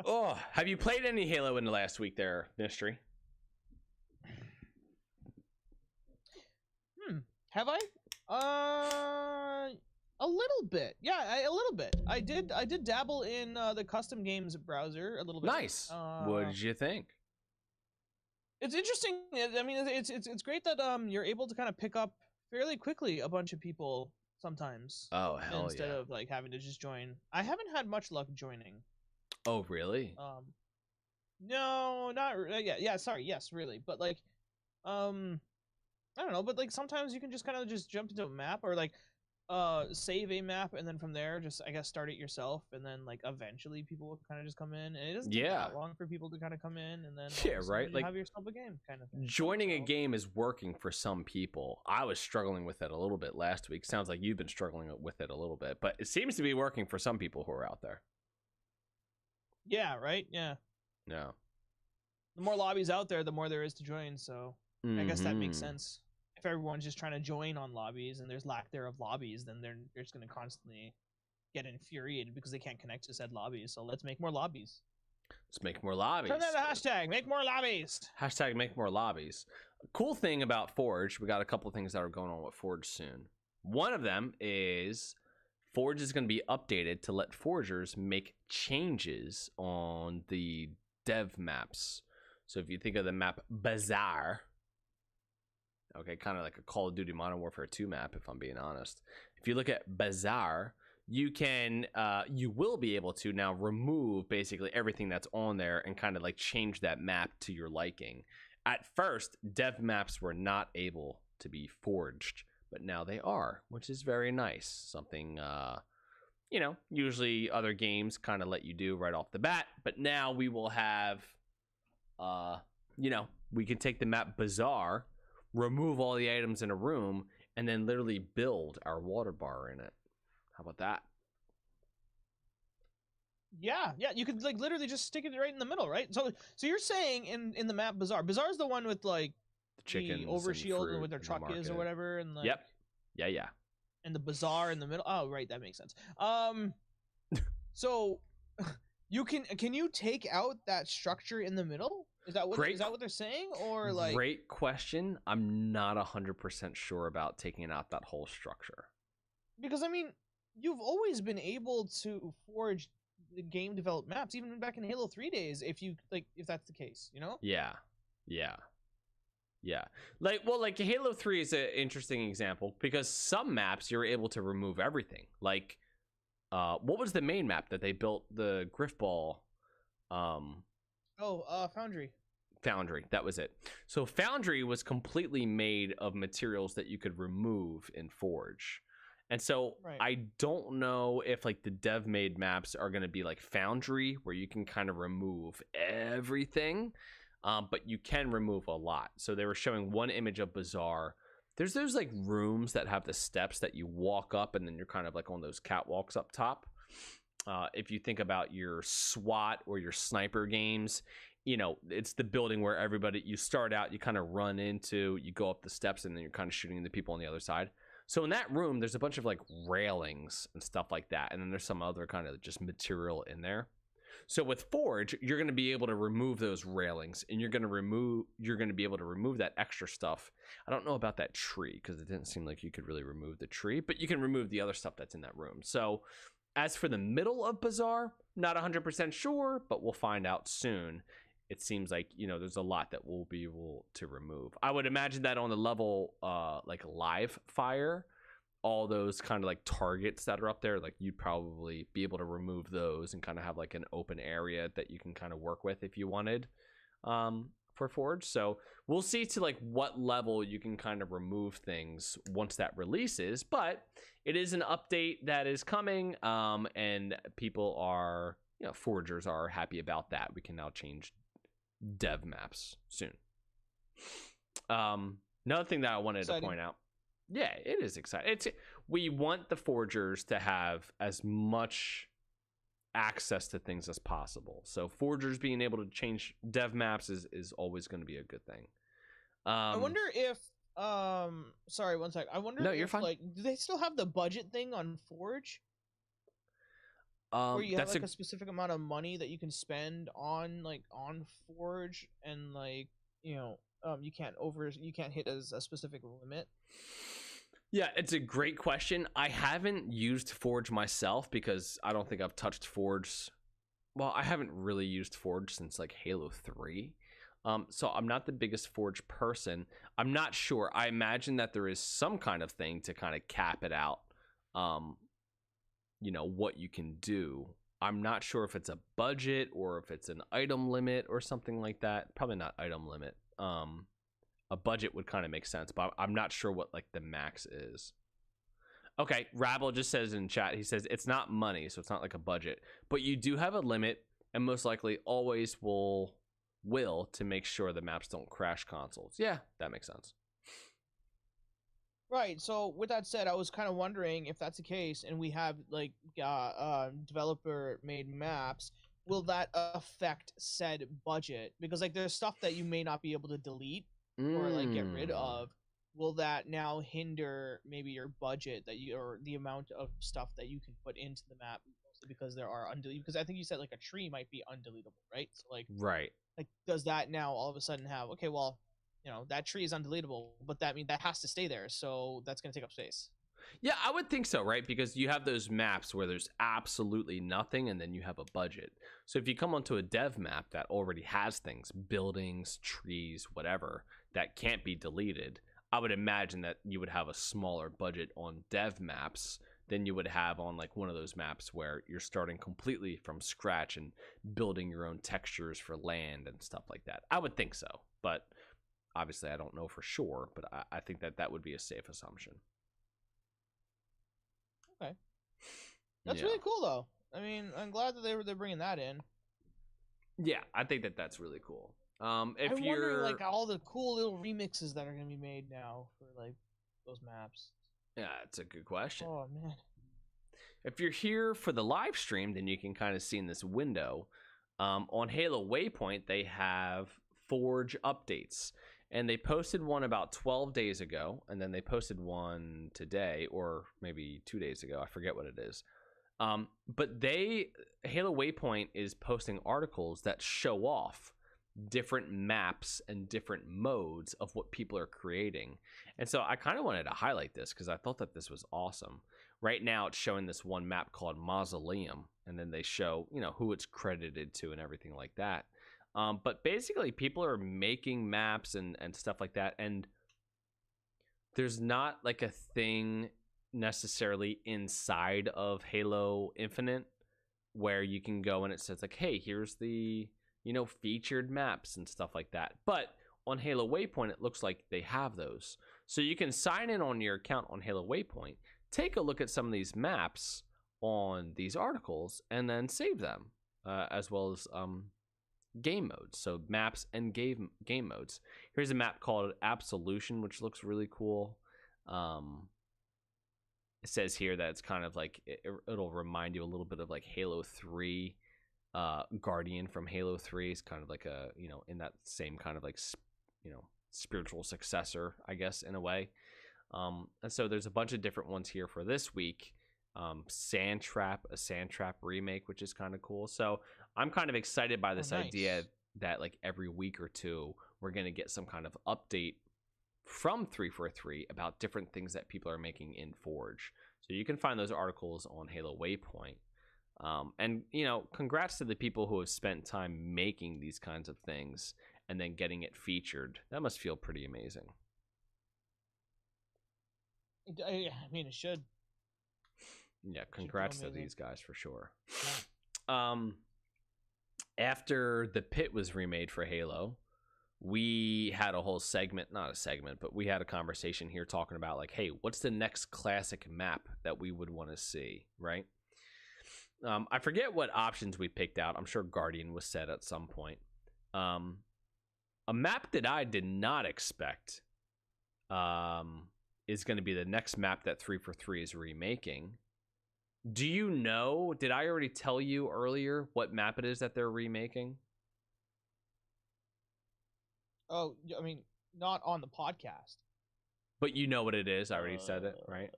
Oh, have you played any Halo in the last week there, Mystery? Have I? A little bit. Yeah, a little bit. I did dabble in the custom games browser a little bit. Nice. What did you think? It's interesting. I mean, it's great that you're able to kind of pick up fairly quickly a bunch of people sometimes. Oh, hell instead of like having to just join. I haven't had much luck joining. Oh, really? No, not yeah. Sorry, yes, really, but like, I don't know, but like sometimes you can just kind of just jump into a map or like save a map and then from there just I guess start it yourself and then like eventually people will kind of just come in and it doesn't take that long for people to kind of come in and then right, you like have yourself a game kind of thing. Joining a game is working for some people. I was struggling with it a little bit last week. Sounds like you've been struggling with it a little bit, but it seems to be working for some people who are out there. Yeah, right. Yeah, the more lobbies out there the more there is to join, so I guess that makes sense. If everyone's just trying to join on lobbies and there's lack there of lobbies, then they're just going to constantly get infuriated because they can't connect to said lobbies. So let's make more lobbies. Let's make more lobbies. Turn that a hashtag. Make more lobbies. Hashtag make more lobbies. Cool thing about Forge, we got a couple of things that are going on with Forge soon. One of them is Forge is going to be updated to let foragers make changes on the dev maps. So if you think of the map Bazaar, okay, kind of like a Call of Duty Modern Warfare 2 map, if I'm being honest. If you look at Bazaar, you will be able to now remove basically everything that's on there and kind of like change that map to your liking. At first, dev maps were not able to be forged, but now they are, which is very nice. Something, usually other games kind of let you do right off the bat, but now we will have, we can take the map Bazaar, remove all the items in a room, and then literally build our water bar in it. How about that? Yeah, you could like literally just stick it right in the middle, right? So you're saying in the map Bazaar is the one with like the chickens, overshield and what their truck is or whatever, and like yep, yeah, and the Bazaar in the middle. Oh, right, that makes sense. So you can you take out that structure in the middle? Is that what they're saying, or like? Great question. I'm not 100% sure about taking out that whole structure. Because I mean, you've always been able to forge the game developed maps, even back in Halo 3 days, if that's the case, you know? Yeah. Like Halo 3 is an interesting example because some maps you're able to remove everything. Like, what was the main map that they built the Griffball? Foundry. Foundry, that was it. So Foundry was completely made of materials that you could remove in Forge. And so right. I don't know if like the dev made maps are going to be like Foundry where you can kind of remove everything, but you can remove a lot. So they were showing one image of Bazaar. There's those like rooms that have the steps that you walk up and then you're kind of like on those catwalks up top. If you think about your SWAT or your sniper games, it's the building where you start out, you kind of run into, you go up the steps and then you're kind of shooting the people on the other side. So in that room, there's a bunch of like railings and stuff like that. And then there's some other kind of just material in there. So with Forge, you're going to be able to remove those railings and you're going to be able to remove that extra stuff. I don't know about that tree because it didn't seem like you could really remove the tree, but you can remove the other stuff that's in that room. So as for the middle of Bazaar, not 100% sure, but we'll find out soon. It seems like, there's a lot that we'll be able to remove. I would imagine that on the level like live fire, all those kind of like targets that are up there, like you'd probably be able to remove those and kind of have like an open area that you can kind of work with if you wanted for Forge. So we'll see to like what level you can kind of remove things once that releases, but it is an update that is coming and people are, foragers are happy about that. We can now change dev maps soon. Another thing that I wanted to point out, yeah, it is exciting. We want the forgers to have as much access to things as possible. So forgers being able to change dev maps is always going to be a good thing. I wonder if sorry, one sec. I wonder you're if fine. Like, do they still have the budget thing on Forge? Where you have like a specific amount of money that you can spend on Forge, and like you can't hit as a specific limit. Yeah, it's a great question. I haven't used Forge myself because I don't think I've touched Forge. Well, I haven't really used Forge since like Halo 3. So I'm not the biggest Forge person. I'm not sure. I imagine that there is some kind of thing to kind of cap it out. What you can do. I'm not sure if it's a budget or if it's an item limit or something like that. Probably not item limit. A budget would kind of make sense, but I'm not sure what like the max is. Okay, Rabble just says in chat, he says it's not money, so it's not like a budget, but you do have a limit and most likely always will to make sure the maps don't crash consoles. Yeah, that makes sense. Right. So with that said, I was kind of wondering if that's the case, and we have like developer made maps. Will that affect said budget? Because like there's stuff that you may not be able to delete or like get rid of. Will that now hinder maybe your budget or the amount of stuff that you can put into the map? Because there are because I think you said like a tree might be undeletable, right? So like right. Like does that now all of a sudden have that tree is undeletable, but that means that has to stay there, so that's going to take up space. Yeah, I would think so, right? Because you have those maps where there's absolutely nothing and then you have a budget. So if you come onto a dev map that already has things, buildings, trees, whatever, that can't be deleted, I would imagine that you would have a smaller budget on dev maps than you would have on like one of those maps where you're starting completely from scratch and building your own textures for land and stuff like that. I would think so, but obviously I don't know for sure, but I think that that would be a safe assumption. Okay. That's really cool, though. I mean, I'm glad that they're bringing that in. Yeah, I think that that's really cool. If I'm you're wondering, like, all the cool little remixes that are going to be made now for, like, those maps. Yeah, it's a good question. Oh, man. If you're here for the live stream, then you can kind of see in this window. On Halo Waypoint, they have Forge updates. And they posted one about 12 days ago, and then they posted one today, or maybe 2 days ago. I forget what it is. But Halo Waypoint is posting articles that show off different maps and different modes of what people are creating. And so I kind of wanted to highlight this because I thought that this was awesome. Right now it's showing this one map called Mausoleum, and then they show, who it's credited to and everything like that. But basically people are making maps and stuff like that, and there's not like a thing necessarily inside of Halo Infinite where you can go and it says like, hey, here's the featured maps and stuff like that. But on Halo Waypoint, it looks like they have those. So you can sign in on your account on Halo Waypoint, take a look at some of these maps on these articles, and then save them, as well as game modes. So maps and game modes. Here's a map called Absolution, which looks really cool. It says here that it's kind of like it'll remind you a little bit of like Halo 3. Guardian from Halo 3 is kind of like a, in that same kind of like, spiritual successor, I guess, in a way. And so there's a bunch of different ones here for this week. A Sand Trap remake, which is kind of cool. So I'm kind of excited by this idea that like every week or two, we're going to get some kind of update from 343 about different things that people are making in Forge. So you can find those articles on Halo Waypoint. And, congrats to the people who have spent time making these kinds of things and then getting it featured. That must feel pretty amazing. I mean, it should. Yeah, congrats to these guys for sure. After the Pit was remade for Halo, we had a whole segment, not a segment, but we had a conversation here talking about like, hey, what's the next classic map that we would want to see, right? I forget what options we picked out. I'm sure Guardian was said at some point. A map that I did not expect is going to be the next map that 343 is remaking. Do you know? Did I already tell you earlier what map it is that they're remaking? Oh, I mean, not on the podcast. But you know what it is. I already said it, right?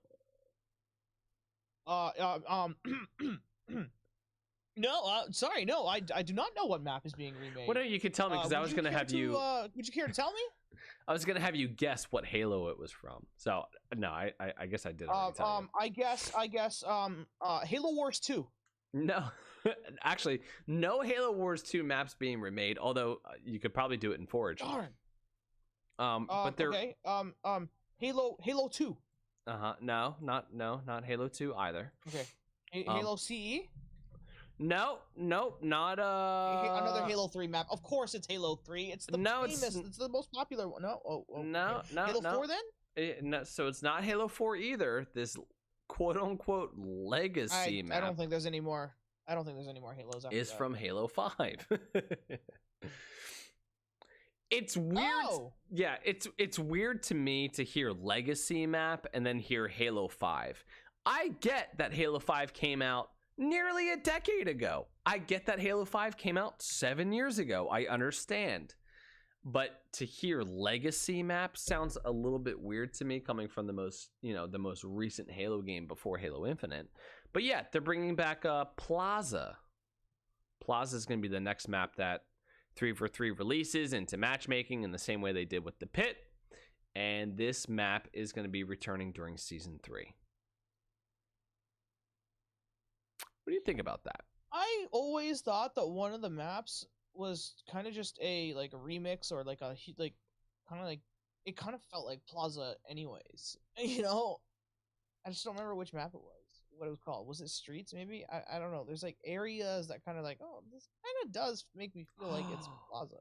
No, sorry, no, I do not know what map is being remade. Well, no, you could tell me because I was going to have you. Would you care to tell me? I was going to have you guess what Halo it was from. So no, I guess I did already tell you. I guess Halo Wars 2. No, actually, no Halo Wars 2 maps being remade. Although you could probably do it in Forge. Darn. But they're okay. Halo 2. No, not Halo 2 either. Okay. Halo CE. No, not another Halo 3 map. Of course, it's Halo 3. It's the famous. It's the most popular one. No, no. Halo 4 then? No, so it's not Halo 4 either. This quote unquote legacy map. I don't think there's any more. I don't think there's any more Halos. Is from Halo 5. It's weird. Oh! Yeah, it's weird to me to hear legacy map and then hear Halo 5. I get that Halo 5 came out nearly a decade ago. I get that Halo 5 came out 7 years ago. I understand. But to hear legacy map sounds a little bit weird to me coming from the most recent Halo game before Halo Infinite. But yeah, they're bringing back Plaza. Plaza is going to be the next map that 343 releases into matchmaking in the same way they did with the Pit. And this map is going to be returning during Season 3. What do you think about that? I always thought that one of the maps was kind of just a like a remix or like a like kind of like it kind of felt like Plaza anyways. You know, I just don't remember which map it was. What it was called? Was it Streets? Maybe I don't know. There's like areas that kind of like this kind of does make me feel like it's Plaza.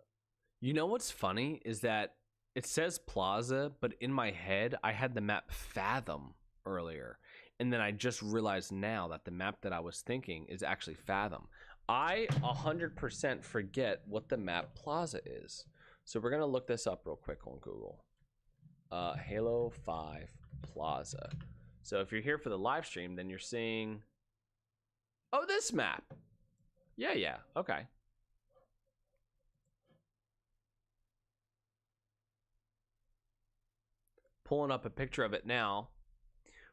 You know what's funny is that it says Plaza, but in my head I had the map Fathom earlier, and then I just realized now that the map that I was thinking is actually Fathom. I 100% forget what the map Plaza is, so we're gonna look this up real quick on Google. Halo 5 Plaza. So if you're here for the live stream, then you're seeing, oh, this map. Yeah, okay. Pulling up a picture of it now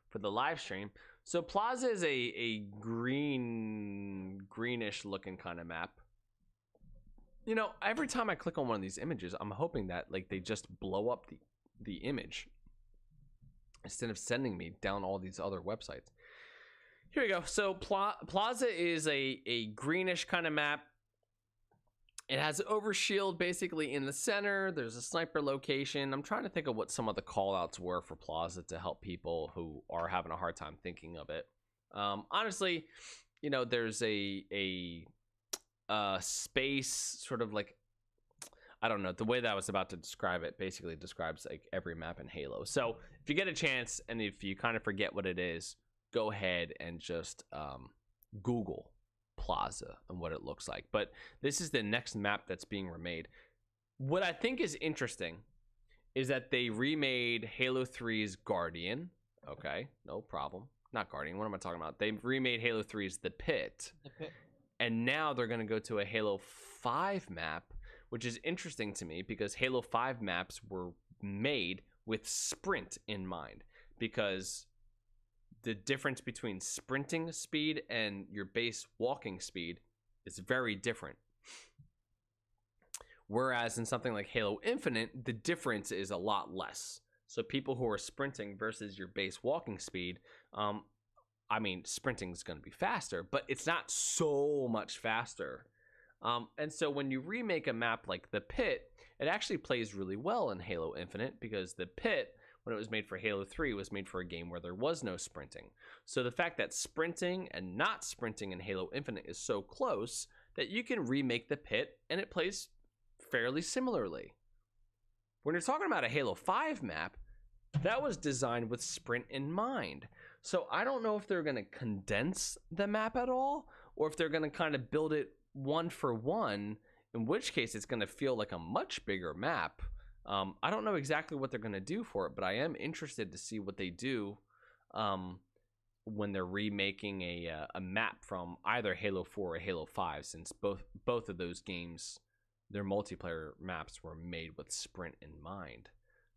for the live stream. So Plaza is a greenish looking kind of map. You know, every time I click on one of these images, I'm hoping that like they just blow up the image instead of sending me down all these other websites. Here we go. So Plaza is a greenish kind of map. It has overshield basically in the center. There's a sniper location. I'm trying to think of what some of the call outs were for Plaza to help people who are having a hard time thinking of it. Honestly, you know, there's a space sort of like, I don't know, the way that I was about to describe it basically describes like every map in Halo. So if you get a chance and if you kind of forget what it is, go ahead and just Google Plaza and what it looks like. But this is the next map that's being remade. What I think is interesting is that they remade Halo 3's Guardian. Okay, no problem. Not Guardian, what am I talking about? They remade Halo 3's The Pit. And now they're going to go to a Halo 5 map, which is interesting to me because Halo 5 maps were made with sprint in mind, because the difference between sprinting speed and your base walking speed is very different. Whereas in something like Halo Infinite, the difference is a lot less. So people who are sprinting versus your base walking speed, I mean, sprinting is going to be faster, but it's not so much faster. And so when you remake a map like The Pit, it actually plays really well in Halo Infinite, because The Pit, when it was made for Halo 3, was made for a game where there was no sprinting. So the fact that sprinting and not sprinting in Halo Infinite is so close that you can remake The Pit and it plays fairly similarly. When you're talking about a Halo 5 map, that was designed with sprint in mind. So I don't know if they're going to condense the map at all, or if they're going to kind of build it one for one, in which case it's going to feel like a much bigger map. I don't know exactly what they're going to do for it, but I am interested to see what they do when they're remaking a map from either Halo 4 or Halo 5, since both of those games, their multiplayer maps were made with sprint in mind.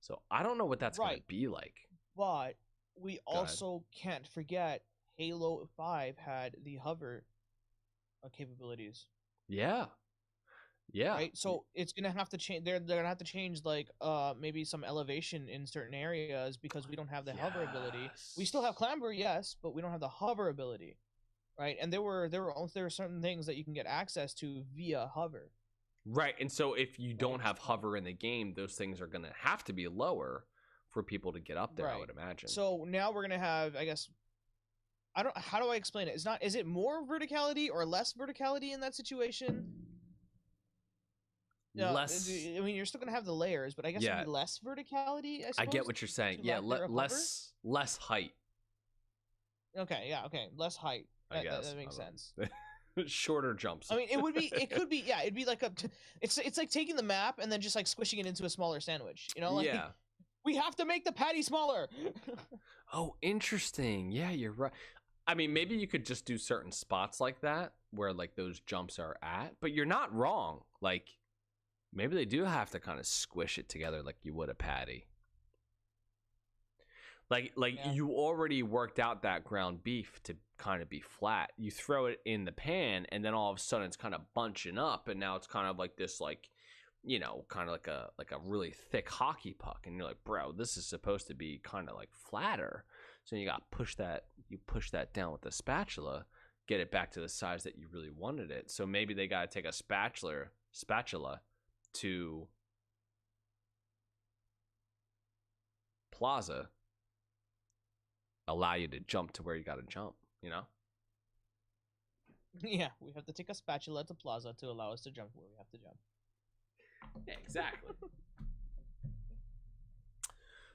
So I don't know what that's going to be like. But we also can't forget Halo 5 had the hover capabilities. Yeah. Right. So it's gonna have to change. They're gonna have to change like maybe some elevation in certain areas, because we don't have the hover ability. We still have clamber, yes, but we don't have the hover ability, right? And there were certain things that you can get access to via hover. Right. And so if you don't have hover in the game, those things are gonna have to be lower for people to get up there, I would imagine. So now we're gonna have, I guess, how do I explain it? Is it more verticality or less verticality in that situation? No, less. I mean, you're still gonna have the layers, but I guess it'd be less verticality. I suppose, I get what you're saying. Yeah, less height. Okay, yeah, okay, less height. That makes sense. Shorter jumps. I mean, it could be, yeah, it'd be like it's like taking the map and then just like squishing it into a smaller sandwich. You know, like, yeah. We have to make the patty smaller. Oh, interesting. Yeah, you're right. I mean, maybe you could just do certain spots like that where like those jumps are at, but you're not wrong. Like, maybe they do have to kind of squish it together like you would a patty. Like you already worked out that ground beef to kind of be flat. You throw it in the pan, and then all of a sudden it's kind of bunching up, and now it's kind of like this, like, you know, kind of like a really thick hockey puck, and you're like, bro, this is supposed to be kind of like flatter. So you got to push that down with the spatula. get it back to the size that you really wanted it. So maybe they got to take a spatula to Plaza, allow you to jump to where you got to jump, you know? Yeah, we have to take a spatula to Plaza to allow us to jump where we have to jump. Yeah, exactly.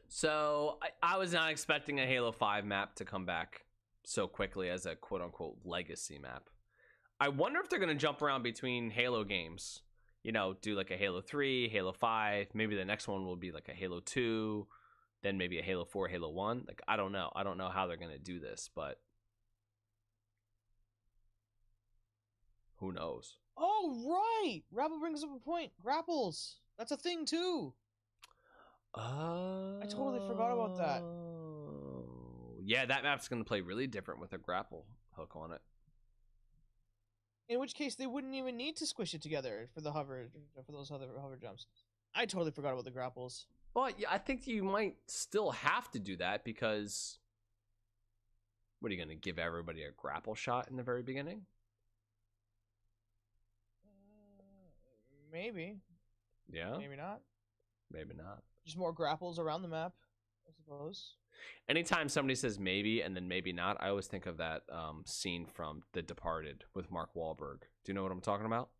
So I was not expecting a Halo 5 map to come back so quickly as a quote-unquote legacy map. I wonder if they're going to jump around between Halo games. You know, do like a Halo 3, Halo 5. Maybe the next one will be like a Halo 2. Then maybe a Halo 4, Halo 1. Like, I don't know. I don't know how they're going to do this, but who knows? Oh, right! Rabble brings up a point. Grapples. That's a thing, too. I totally forgot about that. Yeah, that map's going to play really different with a grapple hook on it. In which case, they wouldn't even need to squish it together for the hover, for those other hover jumps. I totally forgot about the grapples. But yeah, I think you might still have to do that because what are you going to give everybody a grapple shot in the very beginning? Maybe. Yeah. Maybe not. Maybe not. Just more grapples around the map, I suppose. Anytime somebody says maybe and then maybe not, I always think of that scene from The Departed with Mark Wahlberg. Do you know what I'm talking about?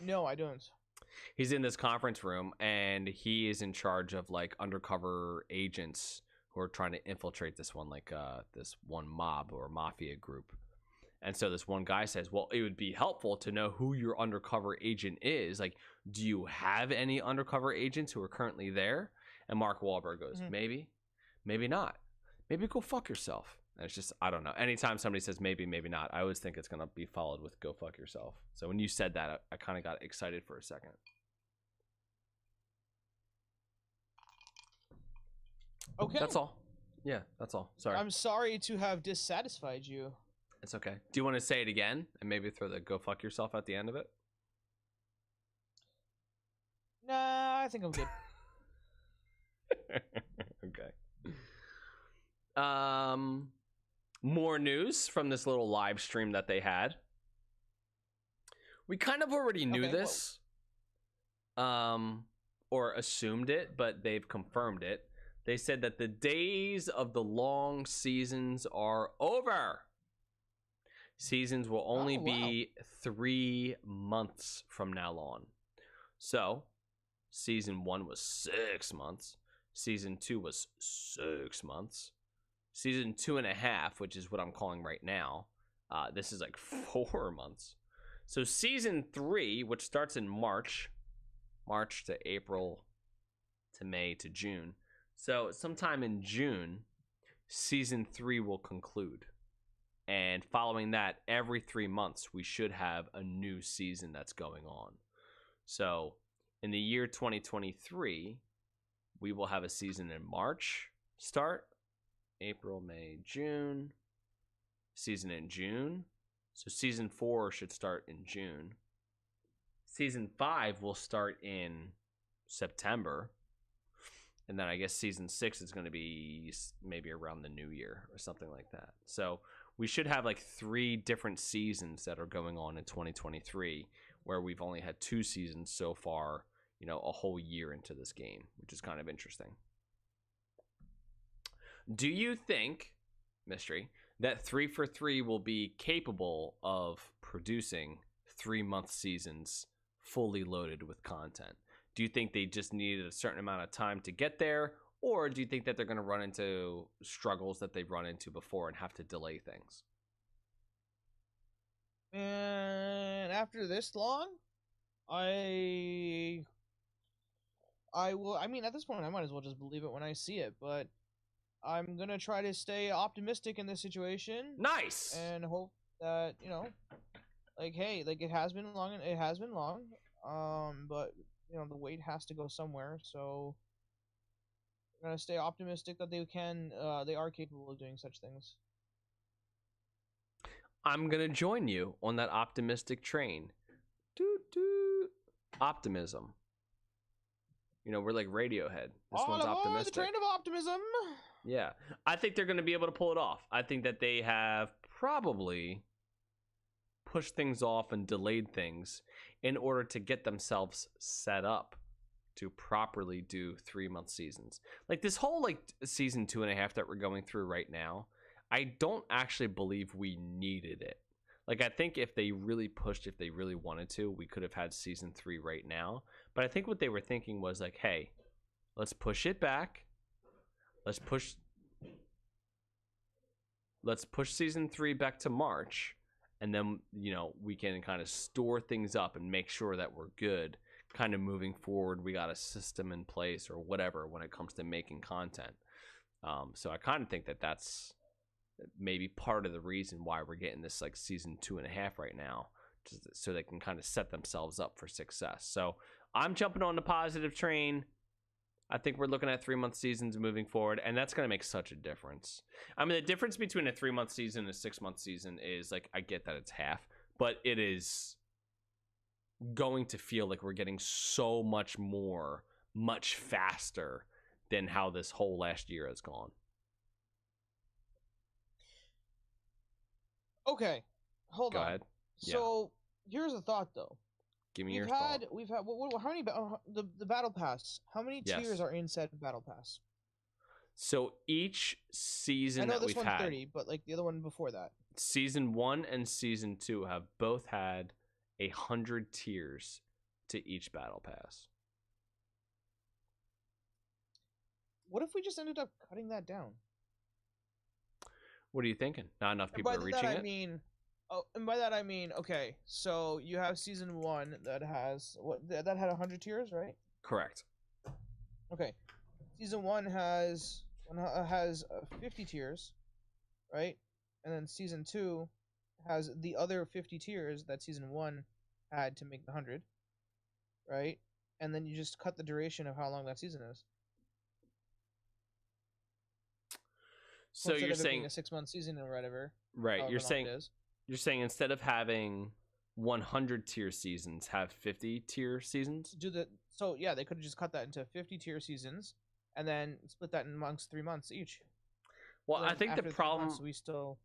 No, I don't. He's in this conference room and he is in charge of like undercover agents who are trying to infiltrate this one mob or mafia group. And so this one guy says, well, it would be helpful to know who your undercover agent is. Like, do you have any undercover agents who are currently there? And Mark Wahlberg goes, maybe, maybe not. Maybe go fuck yourself. And it's just, I don't know. Anytime somebody says maybe, maybe not, I always think it's going to be followed with go fuck yourself. So when you said that, I kind of got excited for a second. Okay. That's all. Yeah, that's all. Sorry. I'm sorry to have dissatisfied you. It's okay. Do you want to say it again and maybe throw the go fuck yourself at the end of it? Nah, I think I'm good. Okay. More news from this little live stream that they had. We kind of already knew this. Or assumed it, but they've confirmed it. They said that the days of the long seasons are over. Seasons will only be 3 months from now on. So, season 1 was 6 months. Season 2 was 6 months. Season 2.5, which is what I'm calling right now, this is like 4 months. So season 3, which starts in March to April to May to June. So sometime in June, season 3 will conclude. And following that, every 3 months, we should have a new season that's going on. So in the year 2023, we will have a season in March start, April, May, June, season in June. So season 4 should start in June. Season 5 will start in September. And then I guess season 6 is going to be maybe around the new year or something like that. So we should have like 3 different seasons that are going on in 2023, where we've only had 2 seasons so far, you know, a whole year into this game, which is kind of interesting. Do you think, Mystery, that 343 will be capable of producing 3-month seasons fully loaded with content? Do you think they just needed a certain amount of time to get there? Or do you think that they're going to run into struggles that they've run into before and have to delay things? And after this long, I will. I mean, at this point, I might as well just believe it when I see it. But I'm gonna try to stay optimistic in this situation. Nice. And hope that, you know, like, hey, like, it has been long, and it has been long. But you know, the weight has to go somewhere. So I'm gonna stay optimistic that they are capable of doing such things. I'm gonna join you on that optimistic train. Doot doot. Optimism. You know, we're like Radiohead. This All one's aboard optimistic. the train of optimism. Yeah, I think they're going to be able to pull it off. I think that they have probably pushed things off and delayed things in order to get themselves set up to properly do 3-month seasons. Like this whole like season 2.5 that we're going through right now, I don't actually believe we needed it. Like I think if they really pushed, if they really wanted to, we could have had season 3 right now. But I think what they were thinking was like, hey, let's push it back. Let's push season 3 back to March, and then, you know, we can kind of store things up and make sure that we're good kind of moving forward. We got a system in place or whatever when it comes to making content. So I kind of think that that's maybe part of the reason why we're getting this like season 2.5 right now, just so they can kind of set themselves up for success. So I'm jumping on the positive train. I think we're looking at 3-month seasons moving forward, and that's going to make such a difference. I mean, the difference between a 3-month season and a 6-month season is like, I get that it's half, but it is going to feel like we're getting so much more, much faster than how this whole last year has gone. Okay, hold on. Go ahead. So here's a thought, though. Give me your thought. We've had how many the battle pass? How many tiers are in said battle pass? So each season, I know that this we've one's had, 30, but like the other one before that. Season 1 and season 2 have both had 100 tiers to each battle pass. What if we just ended up cutting that down? What are you thinking? Not enough people are reaching it? And by that I mean, okay, so you have season 1 that has that had 100 tiers, right? Correct. Okay, season 1 has 50 tiers, right? And then season 2 has the other 50 tiers that season 1 had to make the 100, right? And then you just cut the duration of how long that season is. So you're saying a 6-month season or whatever. Right. You're saying instead of having 100 tier seasons, have 50 tier seasons? So yeah, they could have just cut that into 50 tier seasons and then split that amongst 3 months each. Well, I think the problem we still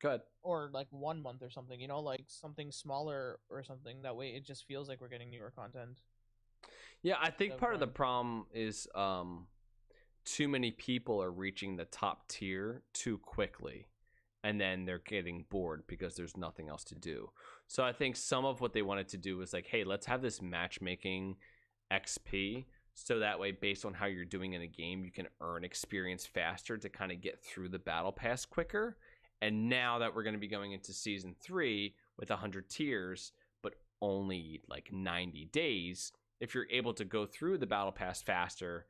good. Or like 1 month or something, you know, like something smaller or something. That way it just feels like we're getting newer content. Yeah, I think part of the problem is too many people are reaching the top tier too quickly, and then they're getting bored because there's nothing else to do. So I think some of what they wanted to do was like, hey, let's have this matchmaking XP, so that way, based on how you're doing in a game, you can earn experience faster to kind of get through the battle pass quicker. And now that we're going to be going into season 3 with 100 tiers, but only like 90 days, if you're able to go through the battle pass faster,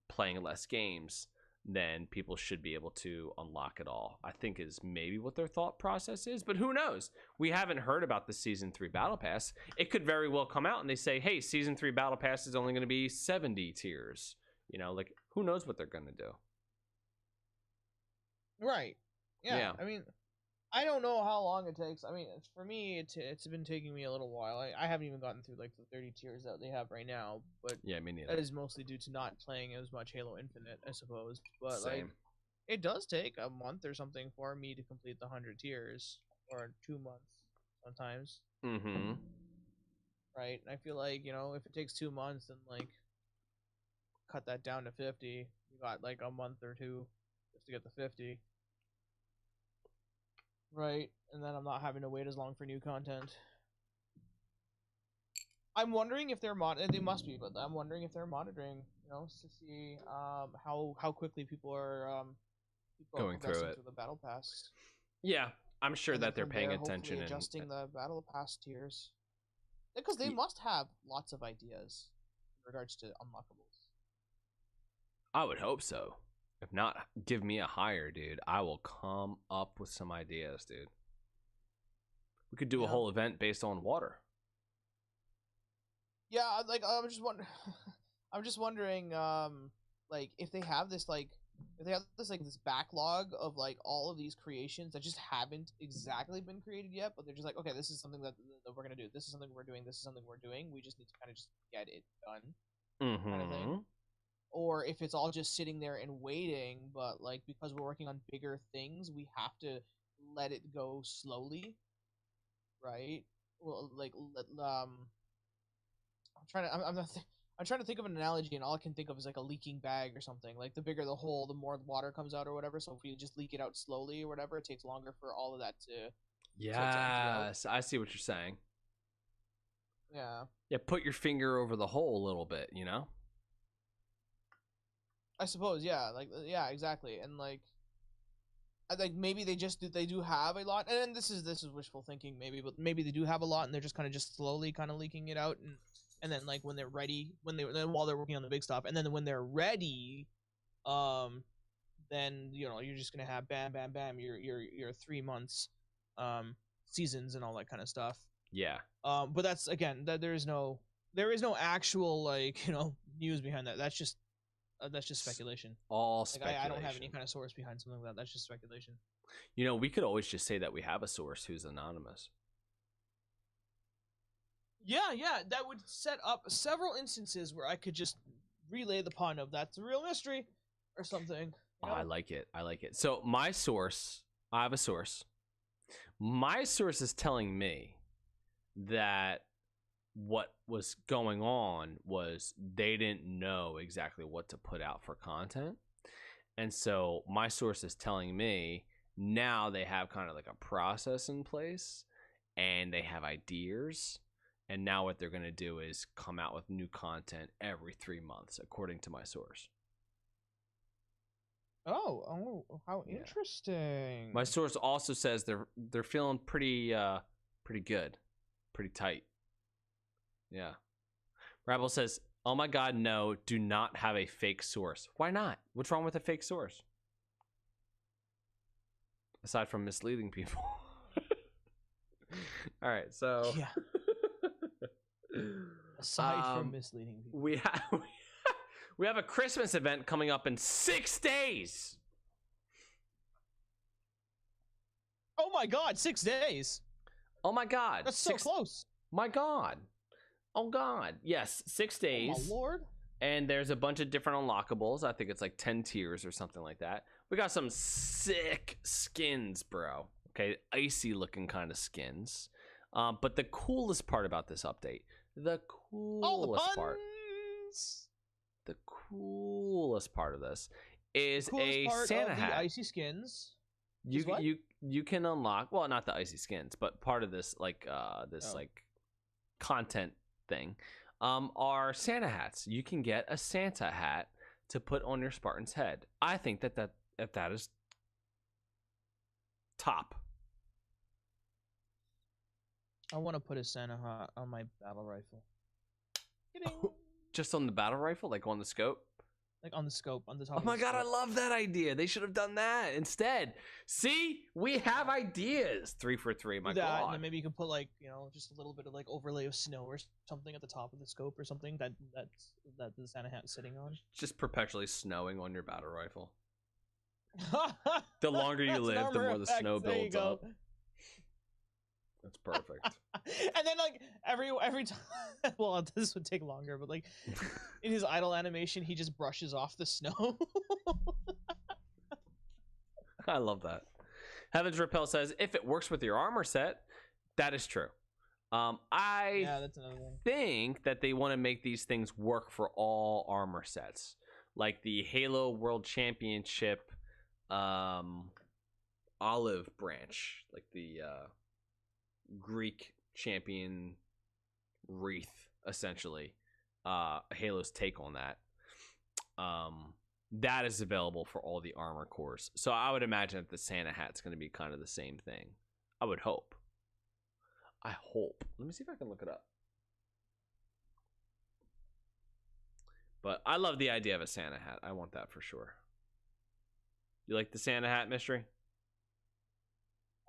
playing less games, then people should be able to unlock it all, I think is maybe what their thought process is. But who knows? We haven't heard about the season 3 battle pass. It could very well come out and they say, hey, season 3 battle pass is only going to be 70 tiers. You know, like, who knows what they're going to do? Right. Yeah. I mean, I don't know how long it takes. I mean, for me, it's been taking me a little while. I haven't even gotten through like the 30 tiers that they have right now, but yeah, me neither. That is mostly due to not playing as much Halo Infinite, I suppose. But Same. like, it does take a month or something for me to complete the 100 tiers, or 2 months sometimes. Mm-hmm. Right, and I feel like, you know, if it takes 2 months, then like cut that down to 50. You got like a month or two just to get the 50. Right, and then I'm not having to wait as long for new content. I'm wondering if they're they must be, but I'm wondering if they're monitoring, you know, to see how quickly people are going through it through the battle pass. Yeah, I'm sure that they're paying attention and adjusting the battle pass tiers, because they must have lots of ideas in regards to unlockables. I would hope so. If not, give me a hire, dude. I will come up with some ideas, dude. We could do a whole event based on water. Yeah, like I'm just wondering, like if they have this this backlog of like all of these creations that just haven't exactly been created yet, but they're just like, okay, this is something that we're gonna do. This is something we're doing. This is something we're doing. We just need to kind of just get it done. Mm-hmm. Kind of thing. or if it's all just sitting there and waiting, but like because we're working on bigger things, we have to let it go slowly, right? Well, like I'm trying to think of an analogy, and all I can think of is like a leaking bag or something. Like the bigger the hole, the more water comes out or whatever. So if we just leak it out slowly or whatever, it takes longer for all of that to empty out. Yes, I see what you're saying. Yeah. Yeah, put your finger over the hole a little bit, you know? I suppose, yeah, like yeah, exactly, and like, I think maybe they do have a lot, and this is wishful thinking maybe, but maybe they do have a lot, and they're just kind of slowly kind of leaking it out, and then like when they're ready, while they're working on the big stuff, and then when they're ready, then you're just gonna have bam bam bam your 3 months, seasons and all that kind of stuff. Yeah. But that's again that there is no actual like news behind that. That's just speculation. All speculation. I don't have any kind of source behind something like that. That's just speculation. We could always just say that we have a source who's anonymous. Yeah, that would set up several instances where I could just relay the pun of "that's a real mystery" or something. I like it. So my source, I have a source. My source is telling me that what was going on was they didn't know exactly what to put out for content. And so my source is telling me now they have kind of like a process in place and they have ideas. And now what they're going to do is come out with new content every 3 months, according to my source. Oh, how interesting. My source also says they're feeling pretty good, pretty tight. Yeah. Rabble says, "Oh my God, no! Do not have a fake source. Why not? What's wrong with a fake source? Aside from misleading people." All right, so yeah. Aside from misleading people, we have a Christmas event coming up in 6 days. Oh my God, 6 days. Oh my God, that's so close. My God. Oh God. Yes, 6 days. Oh my Lord. And there's a bunch of different unlockables. I think it's like 10 tiers or something like that. We got some sick skins, bro. Okay, icy looking kind of skins. But the coolest part about this update, the coolest part of this is a Santa hat. The icy skins. You can unlock, well, not the icy skins, but part of this like content thing are Santa hats. You can get a Santa hat to put on your Spartan's head. I think that is top. I want to put a Santa hat on my battle rifle. Just on the battle rifle, like on the scope? Like on the scope, on the top. Oh my God, I love that idea. They should have done that instead. See, we have ideas. 3 for 3, my God. And then maybe you could put like, just a little bit of like overlay of snow or something at the top of the scope or something that the Santa hat is sitting on. Just perpetually snowing on your battle rifle. The longer you live, the more the snow builds up. That's perfect. And then like every time, well, this would take longer, but like in his idle animation, he just brushes off the snow. I love that. Heavens Repel says, if it works with your armor set, that is true. That's another one. Think that they want to make these things work for all armor sets, like the Halo World Championship olive branch, like the Greek champion wreath, essentially. Halo's take on that. That is available for all the armor cores. So I would imagine that the Santa hat's going to be kind of the same thing. I would hope. Let me see if I can look it up. But I love the idea of a Santa hat. I want that for sure. You like the Santa hat mystery?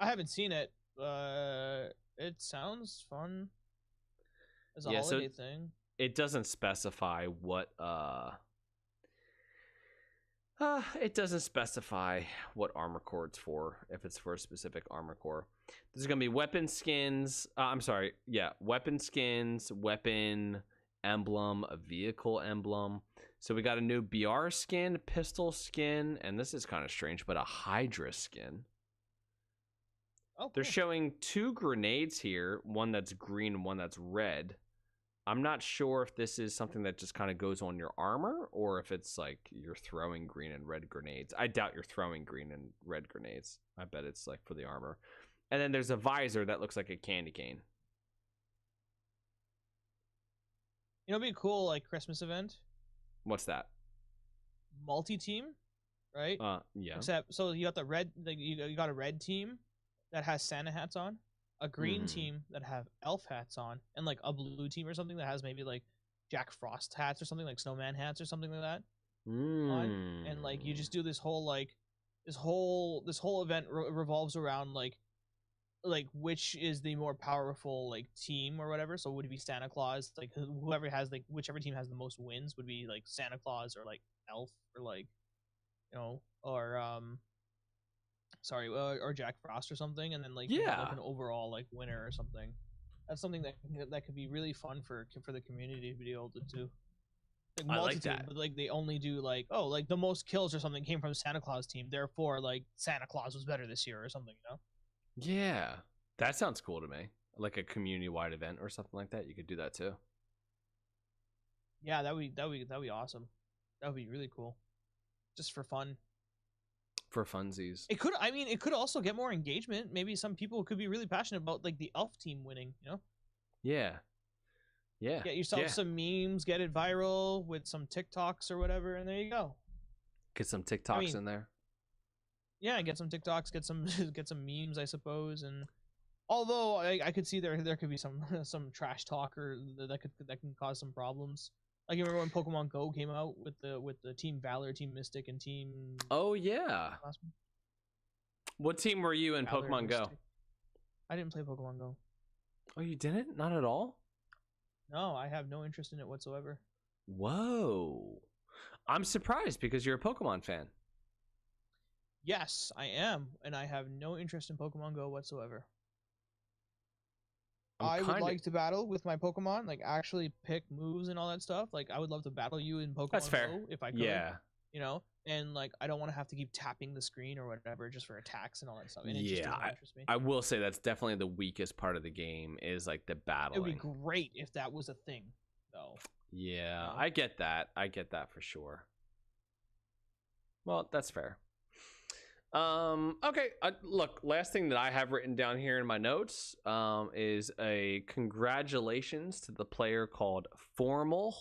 I haven't seen it. It sounds fun as a holiday thing. It doesn't specify what armor core it's for, if it's for a specific armor core. There's gonna be weapon skins. Weapon skins, weapon emblem, a vehicle emblem, So we got a new BR skin, pistol skin, and this is kind of strange, but a Hydra skin. Oh, cool. They're showing 2 grenades here, one that's green and one that's red. I'm not sure if this is something that just kind of goes on your armor or if it's like you're throwing green and red grenades. I doubt you're throwing green and red grenades. I bet it's like for the armor. And then there's a visor that looks like a candy cane. You know, it'd be a cool like Christmas event. What's that? Multi-team, right? Yeah. Except, so you got the red, like, you got a red team that has Santa hats on, a green team that have elf hats on, and like a blue team or something that has maybe like Jack Frost hats or something, like snowman hats or something like that on. And like you just do this whole like this whole event revolves around like which is the more powerful like team or whatever. So would it be Santa Claus, like whoever has like whichever team has the most wins would be like Santa Claus or like elf or like, you know, or or Jack Frost or something, and then like you have, like, an overall like winner or something. That's something that could be really fun for the community to be able to do. Like, I like that. But like they only do like, oh, like the most kills or something came from Santa Claus team, therefore like Santa Claus was better this year or something, you know? Yeah, that sounds cool to me. Like a community-wide event or something like that. You could do that too. Yeah, that'd be awesome. That would be really cool, just for fun. For funsies. It could also get more engagement. Maybe some people could be really passionate about like the elf team winning, you know? Yeah. Get yourself some memes, get it viral with some TikToks or whatever, and there you go. Get some TikToks in there. Yeah, get some TikToks, get some get some memes, I suppose. And although I could see there could be some trash talk or that can cause some problems. Like, you remember when Pokemon Go came out with the Team Valor, Team Mystic, and Team... Oh, yeah. What team were you in Valor Pokemon Go? I didn't play Pokemon Go. Oh, you didn't? Not at all? No, I have no interest in it whatsoever. Whoa. I'm surprised because you're a Pokemon fan. Yes, I am, and I have no interest in Pokemon Go whatsoever. I would like to battle with my Pokemon, like actually pick moves and all that stuff. Like, I would love to battle you in Pokemon Go if I could. Yeah. You know, and like I don't want to have to keep tapping the screen or whatever just for attacks and all that stuff. And it just doesn't interest me. I will say that's definitely the weakest part of the game is like the battling. It would be great if that was a thing, though. Yeah, I get that. I get that for sure. Well, that's fair. Okay, look, last thing that I have written down here in my notes is a congratulations to the player called Formal.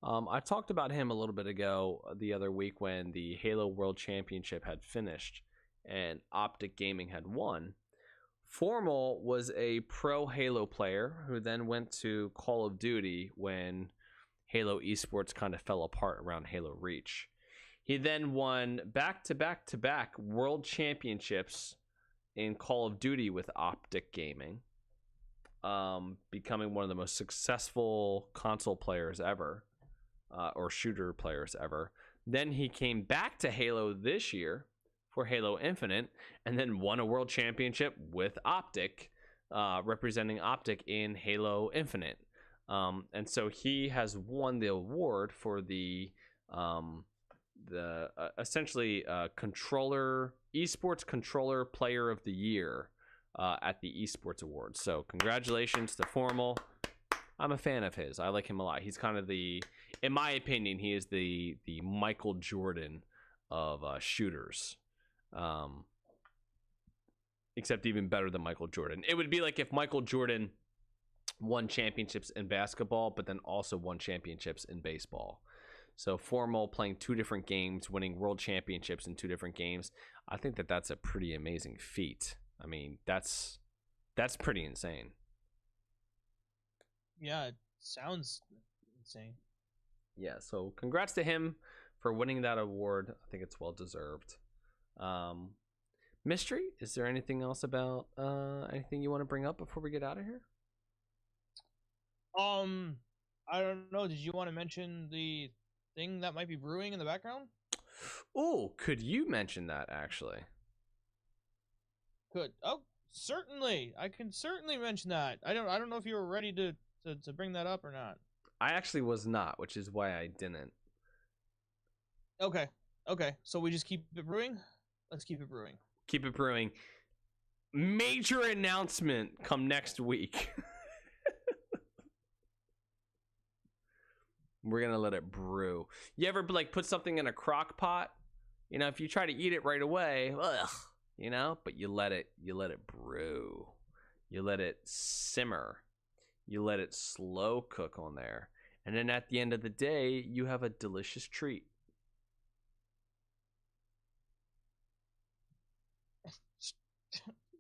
I talked about him a little bit ago the other week when the Halo World Championship had finished and Optic Gaming had won. Formal was a pro Halo player who then went to Call of Duty when Halo esports kind of fell apart around Halo Reach. He then won back-to-back world championships in Call of Duty with Optic Gaming, becoming one of the most successful console players ever, or shooter players ever. Then he came back to Halo this year for Halo Infinite, and then won a world championship with Optic, representing Optic in Halo Infinite. And so he has won the award for the essentially esports controller player of the year at the esports awards. So congratulations to Formal. I'm a fan of his. I like him a lot. He's kind of in my opinion, he is the Michael Jordan of shooters, except even better than Michael Jordan. It would be like if Michael Jordan won championships in basketball but then also won championships in baseball. So Formal playing 2 different games, winning world championships in 2 different games. I think that's a pretty amazing feat. I mean, that's pretty insane. Yeah, it sounds insane. Yeah, so congrats to him for winning that award. I think it's well deserved. Mystery, is there anything else about anything you want to bring up before we get out of here? I don't know. Did you want to mention the thing that might be brewing in the background? Oh, could you mention that actually? Could. Oh, certainly. I can certainly mention that. I don't know if you were ready to bring that up or not. I actually was not, which is why I didn't. Okay. Okay. So we just keep it brewing. Let's keep it brewing. Keep it brewing. Major announcement come next week. We're gonna let it brew. You ever like put something in a crock pot? You know, if you try to eat it right away, ugh, you know, but you let it brew. You let it simmer. You let it slow cook on there. And then at the end of the day, you have a delicious treat.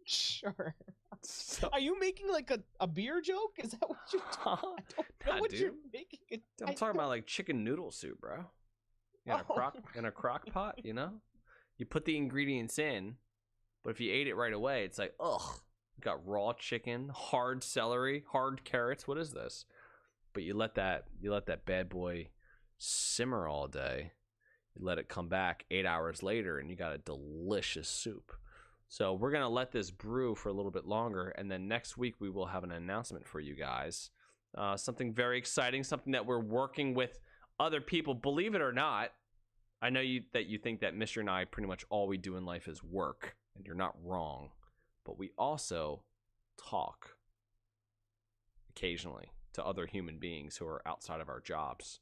Sure. So, Are you making like a beer joke? Is that what you're doing? I don't know Nah, what dude. you're making. I'm talking about like chicken noodle soup, bro. In a crock pot, you know? You put the ingredients in, but if you ate it right away, it's like, ugh. You got raw chicken, hard celery, hard carrots. What is this? But you let that bad boy simmer all day. You let it come back 8 hours later, and you got a delicious soup. So we're gonna let this brew for a little bit longer, and then next week we will have an announcement for you guys. Something very exciting, something that we're working with other people. Believe it or not, I know that you think that Mr. and I pretty much all we do in life is work, and you're not wrong. But we also talk occasionally to other human beings who are outside of our jobs.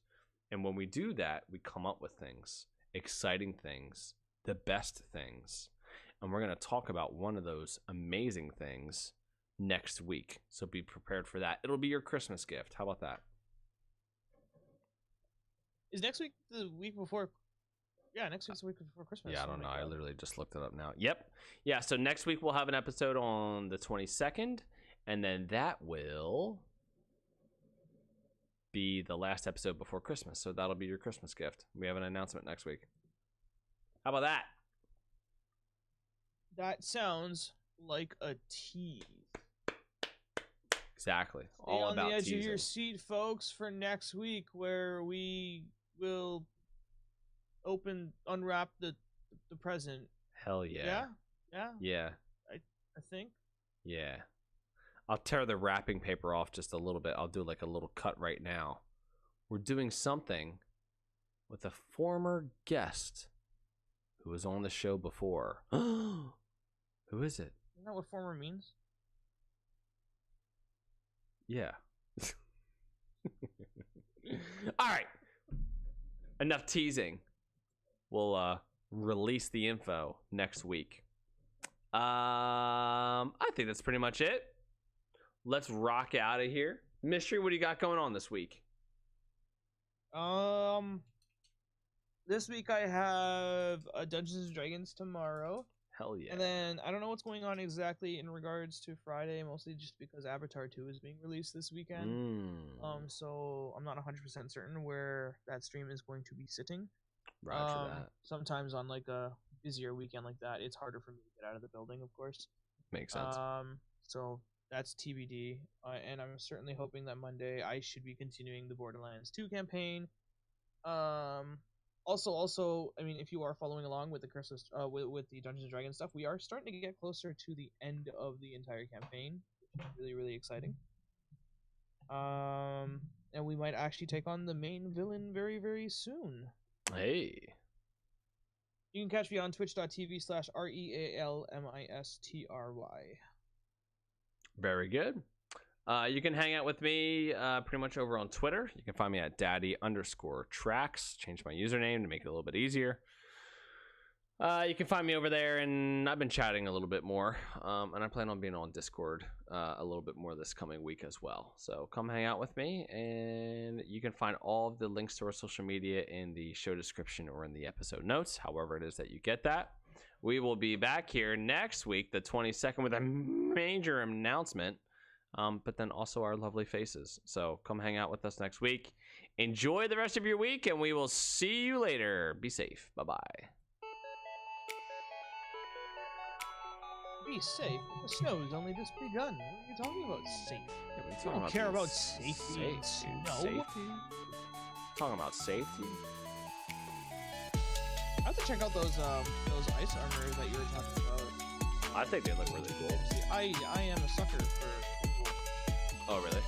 And when we do that, we come up with things, exciting things, the best things. And we're going to talk about one of those amazing things next week. So be prepared for that. It'll be your Christmas gift. How about that? Is next week the week before? Yeah, next week's the week before Christmas. Yeah, I don't know. I literally just looked it up now. Yep. Yeah, so next week we'll have an episode on the 22nd. And then that will be the last episode before Christmas. So that'll be your Christmas gift. We have an announcement next week. How about that? That sounds like a tease. Exactly. Stay All on about the edge teasing. of your seat, folks, for next week, where we will unwrap the present. Hell yeah. Yeah. Yeah. I think. Yeah. I'll tear the wrapping paper off just a little bit. I'll do like a little cut right now. We're doing something with a former guest who was on the show before. Who is it? Isn't that what former means? Yeah. All right. Enough teasing. We'll release the info next week. I think that's pretty much it. Let's rock out of here. Mystery, what do you got going on this week? This week I have Dungeons and Dragons tomorrow. Hell yeah. And then I don't know what's going on exactly in regards to Friday, mostly just because Avatar 2 is being released this weekend. So I'm not 100% certain where that stream is going to be sitting. Roger that. Sometimes on like a busier weekend like that, it's harder for me to get out of the building, of course. Makes sense. So that's TBD. And I'm certainly hoping that Monday I should be continuing the Borderlands 2 campaign. Also, I mean, if you are following along with the Christmas, with the Dungeons and Dragons stuff, we are starting to get closer to the end of the entire campaign, which is really, really exciting. And we might actually take on the main villain very, very soon. Hey. You can catch me on twitch.tv/RealMistry. Very good. You can hang out with me pretty much over on Twitter. You can find me at Daddy_Trax. Change my username to make it a little bit easier. You can find me over there, and I've been chatting a little bit more. And I plan on being on Discord a little bit more this coming week as well. So come hang out with me, and you can find all of the links to our social media in the show description or in the episode notes, however it is that you get that. We will be back here next week, the 22nd, with a major announcement. But then also our lovely faces. So come hang out with us next week. Enjoy the rest of your week, and we will see you later. Be safe. Bye-bye. Be safe. The snow's only just begun. What are you talking about, safe? Yeah, I don't care about safety and snow. Safety? Talking about safety? I have to check out those ice armor that you were talking about. I think they look really cool. I am a sucker for. Oh, really?